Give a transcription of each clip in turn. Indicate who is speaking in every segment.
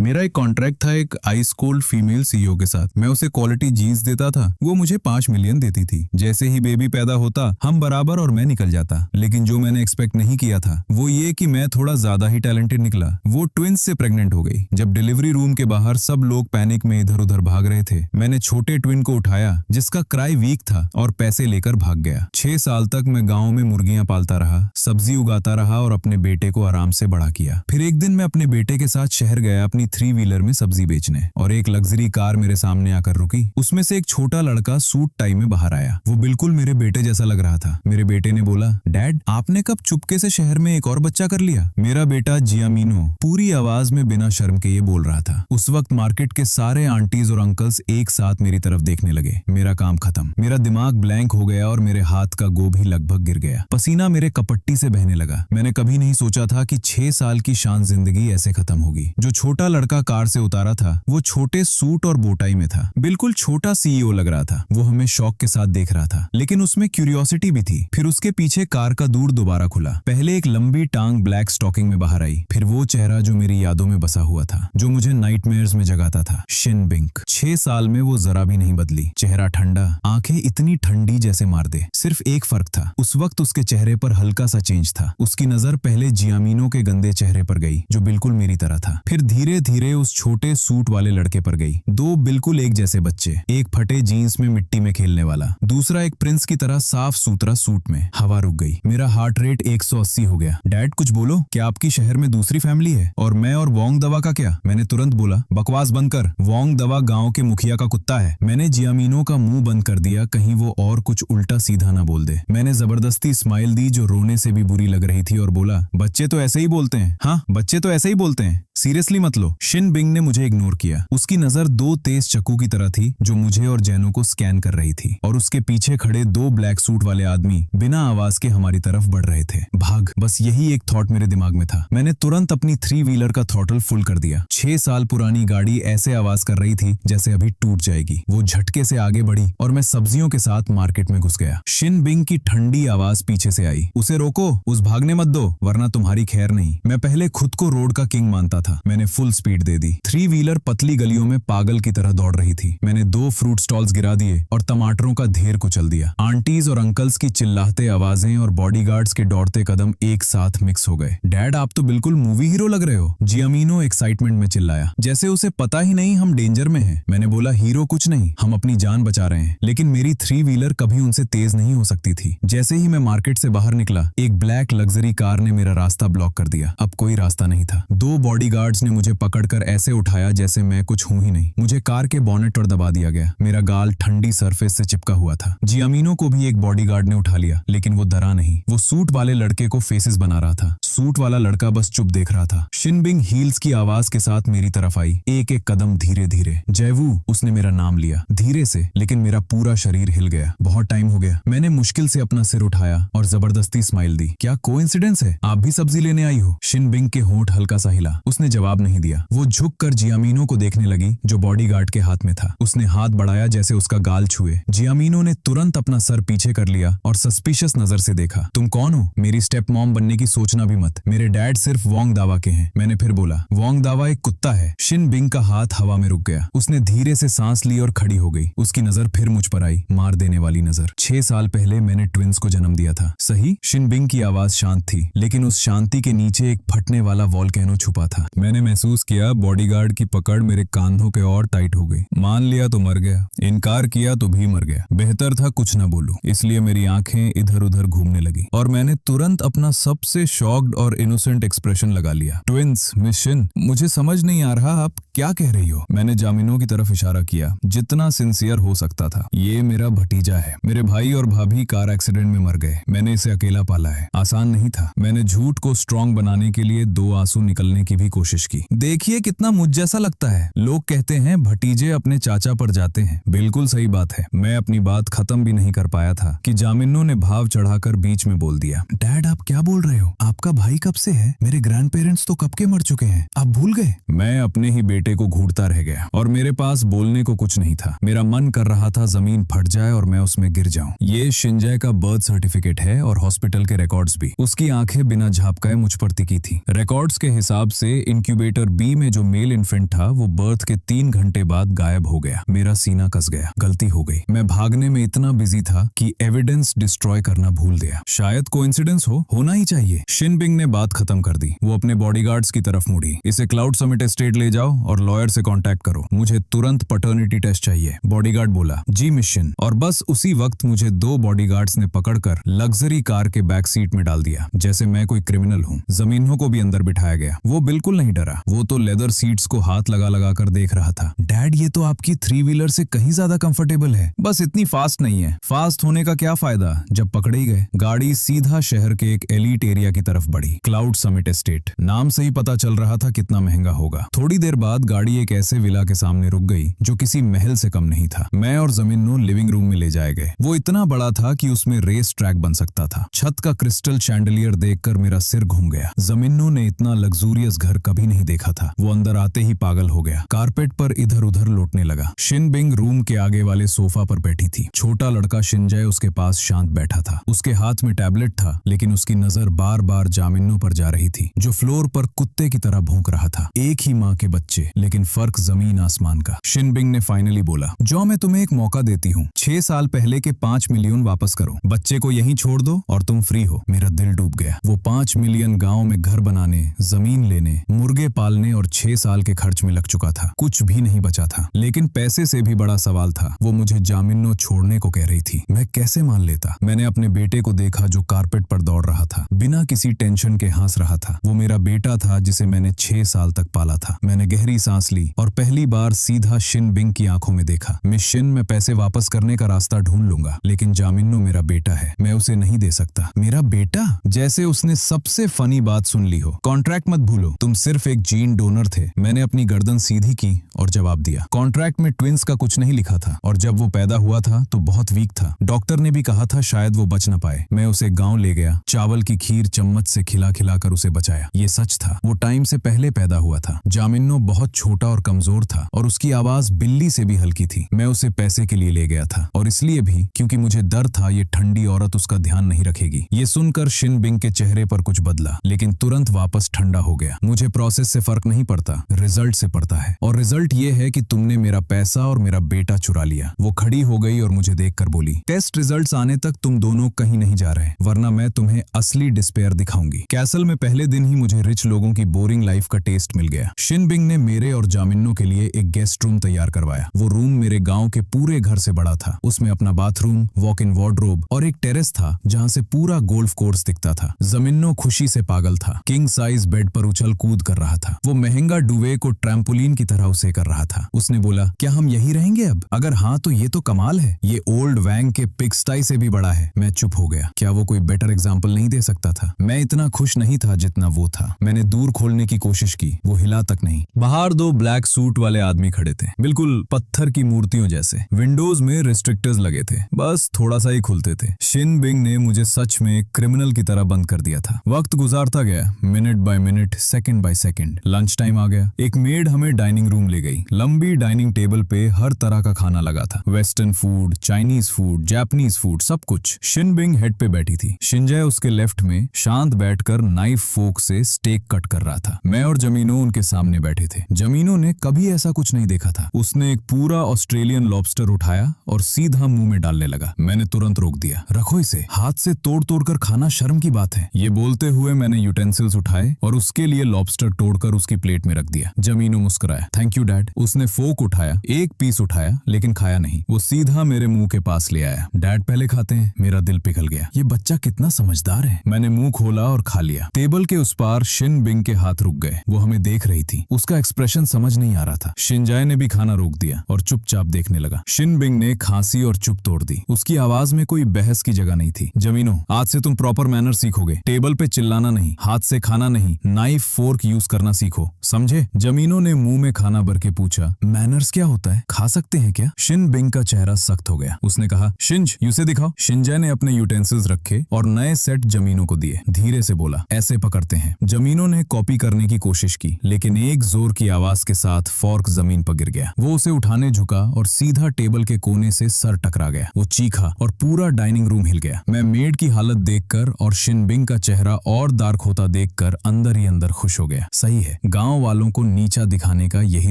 Speaker 1: मेरा एक कॉन्ट्रैक्ट था एक आइस कोल्ड फीमेल सीईओ के साथ। मैं उसे क्वालिटी जीन्स देता था, वो मुझे 5 मिलियन देती थी। जैसे ही बेबी पैदा होता हम बराबर और मैं निकल जाता। लेकिन जो मैंने एक्सपेक्ट नहीं किया था वो ये कि मैं थोड़ा ज्यादा ही टैलेंटेड निकला। वो ट्विंस से प्रेग्नेंट हो गई। जब डिलीवरी रूम के बाहर सब लोग पैनिक में इधर उधर भाग रहे थे, मैंने छोटे ट्विन को उठाया जिसका क्राई वीक था और पैसे लेकर भाग गया। 6 साल तक मैं गाँव में मुर्गियां पालता रहा, सब्जी उगाता रहा और अपने बेटे को आराम से बड़ा किया। फिर एक दिन मैं अपने बेटे के साथ शहर गया अपनी 3 व्हीलर में सब्जी बेचने, और एक लग्जरी कार मेरे सामने आकर रुकी। उसमें से एक छोटा लड़का सूट टाई में बाहर आया। वो बिल्कुल मेरे बेटे जैसा लग रहा था। मेरे बेटे ने बोला, डैड आपने कब चुपके से शहर में एक और बच्चा कर लिया? मेरा बेटा जियामिनो पूरी आवाज में बिना शर्म के ये बोल रहा था। उस वक्त मार्केट के सारे आंटीज और अंकल्स एक साथ मेरी तरफ देखने लगे। मेरा काम खत्म। मेरा दिमाग ब्लैंक हो गया और मेरे हाथ का गो भी लगभग गिर गया। पसीना मेरे कपट्टी से बहने लगा। मैंने कभी नहीं सोचा था कि 6 साल की शान जिंदगी ऐसे खत्म होगी। जो छोटा लड़का कार से उतारा था वो छोटे सूट और बोटाई में था। बिल्कुल छोटा सीईओ लग रहा था। वो हमें शौक के साथ देख रहा था, लेकिन उसमें क्यूरियोसिटी भी थी। फिर उसके पीछे कार का दूर दोबारा खुला। पहले एक लंबी टांग ब्लैक स्टॉकिंग में बाहर आई, फिर वो चेहरा जो मेरी यादों में बसा हुआ था, जो मुझे नाइटमेयर्स में जगाता था, शिन बिंक। 6 साल में वो जरा भी नहीं बदली। चेहरा ठंडा, आंखें इतनी ठंडी जैसे मार दे। सिर्फ एक फर्क था, उस वक्त उसके चेहरे पर हल्का सा चेंज था। उसकी नजर पहले जियामिनो के गंदे चेहरे पर गई जो बिल्कुल मेरी तरह था, फिर धीरे धीरे उस छोटे सूट वाले लड़के पर गई। 2 बिल्कुल एक जैसे बच्चे, एक फटे जीन्स में मिट्टी में खेलने वाला, दूसरा एक प्रिंस की तरह साफ सुथरा सूट में। हवा रुक गई। मेरा हार्ट रेट 180 हो गया। डैड कुछ बोलो, क्या आपकी शहर में दूसरी फैमिली है? और मैं और वोंग दवा का क्या? मैंने तुरंत बोला, बकवास बंद कर, वोंग दवा गांव के मुखिया का कुत्ता है। मैंने जियामिनो का मुंह बंद कर दिया, कहीं वो और कुछ उल्टा सीधा ना बोल दे। मैंने जबरदस्ती स्माइल दी जो रोने से भी बुरी लग रही थी और बोला, बच्चे तो ऐसे ही बोलते हैं। हाँ, बच्चे तो ऐसे ही बोलते हैं, सीरियसली मत लो। शिन बिंग ने मुझे इग्नोर किया। उसकी नजर 2 तेज चाकू की तरह थी जो मुझे और जैनो को स्कैन कर रही थी, और उसके पीछे खड़े 2 ब्लैक सूट वाले आदमी बिना आवाज के हमारी तरफ बढ़ रहे थे। भाग, बस यही एक थॉट मेरे दिमाग में था। मैंने तुरंत अपनी 3 व्हीलर का थ्रॉटल फुल कर दिया। 6 साल पुरानी गाड़ी ऐसे आवाज कर रही थी जैसे अभी टूट जाएगी। वो झटके से आगे बढ़ी और मैं सब्जियों के साथ मार्केट में घुस गया। शिन बिंग की ठंडी आवाज पीछे से आई, उसे रोको, उस भागने मत दो वरना तुम्हारी खैर नहीं। मैं पहले खुद को रोड का किंग मानता था। मैंने फुल स्पीड दे दी। 3 व्हीलर पतली गलियों में पागल की तरह दौड़ रही थी। मैंने 2 फ्रूट स्टॉल्स गिरा दिए और टमाटरों का ढेर कुचल दिया। आंटीज और अंकल्स की चिल्लाते आवाजें और बॉडीगार्ड्स के दौड़ते कदम एक साथ मिक्स हो गए। डैड आप तो बिल्कुल मूवी हीरो लग रहे हो, जियामिनो एक्साइटमेंट में चिल्लाया, जैसे उसे पता ही नहीं हम डेंजर में हैं। मैंने बोला, हीरो कुछ नहीं, हम अपनी जान बचा रहे हैं। लेकिन मेरी 3 व्हीलर कभी उनसे तेज नहीं हो सकती थी। जैसे ही मैं मार्केट से बाहर निकला, एक ब्लैक लग्जरी कार ने मेरा रास्ता ब्लॉक कर दिया। अब कोई रास्ता नहीं था। 2 बॉडीगार्ड्स ने मुझे पकड़कर ऐसे उठाया जैसे मैं कुछ हूं ही नहीं। मुझे कार के बॉनेट पर दबा दिया गया। मेरा गाल ठंडी सरफेस से चिपका हुआ था। जियामिनो को भी एक बॉडीगार्ड ने उठा लिया, लेकिन वो डरा नहीं। वो सूट वाले लड़के को फेसेस बना रहा था। सूट वाला लड़का बस चुप देख रहा था। शिन बिंग हील्स की आवाज के साथ मेरी तरफ आई, एक एक कदम धीरे धीरे। जयवू, उसने मेरा नाम लिया धीरे से, लेकिन मेरा पूरा शरीर हिल गया। बहुत टाइम हो गया। मैंने मुश्किल से अपना सिर उठाया और जबरदस्ती स्माइल दी। क्या कोइंसिडेंस है, आप भी सब्जी लेने आई हो? शिन बिंग के होंठ हल्का सा हिला। उसने जवाब नहीं दिया। वो झुक कर जियामिनो को देखने लगी जो बॉडीगार्ड के हाथ में था। उसने हाथ बढ़ाया जैसे उसका गाल छुए। जियामिनो ने तुरंत अपना सर पीछे कर लिया और सस्पिशियस नजर से देखा। तुम कौन हो? मेरी स्टेप मॉम बनने की सोचना भी मत। मेरे डैड सिर्फ वोंग दावा के हैं। मैंने फिर बोला, वोंग दावा एक कुत्ता है। शिन बिंग का हाथ हवा में रुक गया। उसने धीरे से सांस ली और खड़ी हो गई। उसकी नजर फिर मुझ पर आई, मार देने वाली नजर। 6 साल पहले मैंने ट्विंस को जन्म दिया था, सही? शिन बिंग की आवाज शांत थी, लेकिन उस शांति के नीचे एक फटने वाला वॉल्केनो छुपा था। मैंने महसूस किया बॉडीगार्ड की पकड़ मेरे कांधों के और टाइट हो गई। मान लिया तो मर गया, इनकार किया तो भी मर गया। बेहतर था कुछ न बोलूं। इसलिए मेरी आंखें इधर उधर घूमने लगी और मैंने तुरंत अपना सबसे शॉक्ड और इनोसेंट एक्सप्रेशन लगा लिया। ट्विंस, मिस शिन, मुझे समझ नहीं आ रहा आप क्या कह रही हो? मैंने जामिनो की तरफ इशारा किया, जितना सिंसियर हो सकता था। ये मेरा भतीजा है। मेरे भाई और भाभी कार एक्सीडेंट में मर गए। मैंने इसे अकेला पाला है। आसान नहीं था। मैंने झूठ को स्ट्रॉन्ग बनाने के लिए 2 आंसू निकलने की भी कोशिश की। देखिए कितना मुझ जैसा लगता है। लोग कहते हैं भतीजे अपने चाचा पर जाते हैं। बिल्कुल सही बात है। मैं अपनी बात खत्म भी नहीं कर पाया था कि जामिनो ने भाव चढ़ाकर बीच में बोल दिया, डैड आप क्या बोल रहे हो? आपका भाई कब से है? मेरे ग्रैंड पेरेंट्स तो कब के मर चुके हैं, आप भूल गए? मैं अपने ही बेटे को घूरता रह गया और मेरे पास बोलने को कुछ नहीं था। मेरा मन कर रहा था जमीन फट जाए और मैं उसमें गिर जाऊं। ये शिंजय का बर्थ सर्टिफिकेट है और हॉस्पिटल के रिकॉर्ड्स भी। उसकी आंखें बिना झापकाए मुझ पर टिकी थी। रिकॉर्ड्स के हिसाब से इंक्यूबेटर बी आई में जो मेल इन्फेंट था वो बर्थ के 3 घंटे बाद गायब हो गया। मेरा सीना कस गया। गलती हो गई। मैं भागने में इतना बिजी था कि एविडेंस डिस्ट्रॉय करना भूल गया। शायद कोइंसिडेंस होना ही चाहिए। शिनबिंग ने बात खत्म कर दी। वो अपने बॉडीगार्ड्स की तरफ मुड़ी। इसे क्लाउड समिट एस्टेट ले जाओ और लॉयर से कांटेक्ट करो। मुझे तुरंत पैटर्निटी टेस्ट चाहिए। बॉडीगार्ड बोला, जी मिशन। और बस उसी वक्त मुझे 2 बॉडीगार्ड्स ने पकड़कर लग्जरी कार के बैक सीट में डाल दिया, जैसे मैं कोई क्रिमिनल हूँ। जमीनों को भी अंदर बिठाया गया। वो बिल्कुल नहीं डरा। वो तो लेदर सीट्स को हाथ लगा लगा कर देख रहा था। डैड, ये तो आपकी 3 व्हीलर से कहीं ज्यादा कंफर्टेबल है। बस इतनी फास्ट नहीं है। फास्ट होने का क्या फायदा जब पकड़े ही गए। गाड़ी सीधा शहर के एक एलीट एरिया की तरफ बढ़ी। Cloud summit estate. नाम से ही पता चल रहा था कितना महंगा होगा। थोड़ी देर बाद गाड़ी एक ऐसे विला के सामने रुक गई जो किसी महल से कम नहीं था। मैं और जमीनो लिविंग रूम में ले जाए गए। वो इतना बड़ा था कि उसमें रेस ट्रैक बन सकता था। छत का क्रिस्टल शैंडलियर देखकर मेरा सिर घूम गया। जमीनो ने इतना लग्जूरियस घर कभी नहीं देखा था। वो अंदर आते ही पागल हो गया। कारपेट पर इधर उधर लौटने लगा। शिनबिंग रूम के आगे वाले सोफा पर बैठी थी। छोटा लड़का शिंजय उसके पास शांत बैठा था। उसके हाथ में टैबलेट था, लेकिन उसकी नजर बार बार जामिन्नो पर जा रही थी, जो फ्लोर पर कुत्ते की तरह भौंक रहा था। एक ही माँ के बच्चे, लेकिन फर्क जमीन आसमान का। शिनबिंग ने फाइनली बोला, जो मैं तुम्हें एक मौका देती हूँ। 6 साल पहले के 5 मिलियन वापस करो। बच्चे को यहीं छोड़ दो और तुम फ्री हो। मेरा दिल डूब गया। वो 5 मिलियन गाँव में घर बनाने, जमीन लेने, मुर्गे पालने और 6 साल के खर्च में लग चुका था। कुछ भी नहीं बचा था। लेकिन पैसे से भी बड़ा सवाल था, वो मुझे जामिन्नो छोड़ने को कह रही थी। मैं कैसे मान लेता। मैंने अपने बेटे को देखा जो कारपेट पर दौड़ रहा था, बिना किसी टेंशन के हंस रहा था। वो मेरा बेटा था जिसे मैंने 6 साल तक पाला था। मैंने गहरी सांस ली और पहली बार सीधा शिनबिंग की आंखों में देखा। मिस शिन, मैं पैसे वापस करने का रास्ता ढूंढ लूंगा, लेकिन जामिन्नो मेरा बेटा है, मैं उसे नहीं दे सकता। मेरा बेटा? जैसे उसने सबसे फनी बात सुन ली हो। कॉन्ट्रैक्ट मत भूलो, तुम सिर्फ एक जीन डोनर थे। मैंने अपनी गर्दन सीधी की और जवाब दिया, कॉन्ट्रैक्ट में ट्विंस का कुछ नहीं लिखा था, और जब वो पैदा हुआ था तो बहुत वीक था। डॉक्टर ने भी कहा था शायद वो बच न पाए। मैं उसे गांव ले गया, चावल की खीर चम्मच से खिला खिला कर उसे बचाया। ये सच था, वो टाइम से पहले पैदा हुआ था। जामिन्नो बहुत छोटा और कमजोर था और उसकी आवाज बिल्ली से भी हल्की थी। मैं उसे पैसे के लिए ले गया था, और इसलिए भी क्योंकि मुझे डर था ये ठंडी औरत उसका ध्यान नहीं रखेगी। ये सुनकर शिनबिंग के चेहरे पर कुछ बदला, लेकिन तुरंत वापस ठंडा हो गया। मुझे प्रोसेस से फर्क नहीं पड़ता, रिजल्ट से पड़ता है, और रिजल्ट ये है कि तुमने मेरा पैसा और मेरा बेटा चुरा लिया। वो खड़ी हो गई और मुझे देखकर बोली, टेस्ट रिजल्ट्स आने तक तुम दोनों कहीं नहीं जा रहे, वरना मैं तुम्हें असली डिस्पेयर दिखाऊंगी। कैसल में पहले दिन ही मुझे रिच लोगों की बोरिंग लाइफ का टेस्ट मिल गया। शिनबिंग ने मेरे और जामिन्नो के लिए एक गेस्ट रूम तैयार करवाया। वो रूम मेरे गांव के पूरे घर से बड़ा था। उसमें अपना बाथरूम, वॉक इन वार्डरोब और एक टेरेस था जहां से पूरा गोल्फ कोर्स दिखता था। जमिन्नो खुशी से पागल था। किंग साइज बेड पर उछल कूद कर रहा था। वो महंगा डुवे को ट्रैम्पोलिन की तरह उसे कर रहा था। उसने बोला, क्या हम यही रहेंगे अब? अगर हाँ तो ये तो कमाल है। ये ओल्ड वैंग के पिगस्टाई से भी बड़ा है। मैं चुप हो गया। क्या वो कोई बेटर एग्जाम्पल नहीं दे सकता था? मैं इतना खुश नहीं था जितना वो था। मैंने दूर खोलने की कोशिश की, वो हिला तक नहीं। बाहर 2 ब्लैक सूट वाले आदमी खड़े थे, बिल्कुल पत्थर की मूर्तियों जैसे। विंडोज में रिस्ट्रिक्टर्स लगे थे, बस थोड़ा सा ही खुलते थे। शिनबिंग ने मुझे सच में क्रिमिनल की तरह बंद कर दिया था। वक्त गुजारता गया, minute by minute, second by second. Lunch time आ गया। एक मेड हमें डाइनिंग रूम ले गई। लंबी डाइनिंग टेबल पे हर तरह का खाना लगा था। Western food, Chinese food, Japanese food, सब कुछ। शिनबिंग हेड पे बैठी थी। शिंजय उसके लेफ्ट में शांत बैठकर नाइफ फोक से स्टेक कट कर रहा था। मैं और जमीनो उनके सामने बैठे थे। जमीनो ने कभी ऐसा कुछ नहीं देखा था। उसने एक पूरा ऑस्ट्रेलियन लॉबस्टर उठाया और सीधा मुंह में डालने लगा। मैंने तुरंत रोक दिया, रखो इसे, हाथ से तोड़ तोड़ कर खाना शर्म की बात है। ये बोलते हुए मैंने यूटेंसिल्स उठाए और उसके लिए लॉबस्टर तोड़कर उसकी प्लेट में रख दिया। जमीनो मुस्कुराया, थैंक यू डैड। उसने फोक उठाया, एक पीस उठाया, लेकिन खाया नहीं। वो सीधा मेरे मुंह के पास ले आया। डैड पहले खाते हैं। मेरा दिल पिघल गया। ये बच्चा कितना समझदार है। मैंने मुंह खोला और खा लिया। टेबल के उस पार शिनबिंग के हाथ रुक गए। वो हमें देख रही थी। उसका एक्सप्रेशन समझ नहीं आ रहा था। शिंजाय ने भी खाना रोक दिया और चुपचाप देखने लगा। शिनबिंग ने खांसी और चुप तोड़ दी। उसकी आवाज में कोई बहस की जगह नहीं थी। जमीनो, आज से तुम प्रॉपर मैनर सीखोगे। टेबल पे चिल्लाना नहीं, हाथ से खाना नहीं, नाइफ फोर्क यूज करना सीखो, समझे? जमीनो ने मुंह में खाना भर के पूछा, मैनर्स क्या होता है, खा सकते हैं क्या? शिनबिंग का चेहरा सख्त हो गया। उसने कहा, शिंज, यूसे दिखाओ। शिंजय ने अपने यूटेंसिल्स रखे और नए सेट जमीनो को दिए। धीरे से बोला, ऐसे पकड़ते हैं। जमीनो ने कॉपी करने की कोशिश की, लेकिन एक जोर की आवाज के साथ फॉर्क जमीन पर गिर गया। वो उसे उठाने झुका और सीधा टेबल के कोने से सर टकरा गया। वो चीखा और पूरा डाइनिंग रूम हिल गया। मैं मेड की हालत देखकर और शिनबिंग का चेहरा और डार्क होता देखकर अंदर ही अंदर खुश हो गया। सही है, गांव वालों को नीचा दिखाने का यही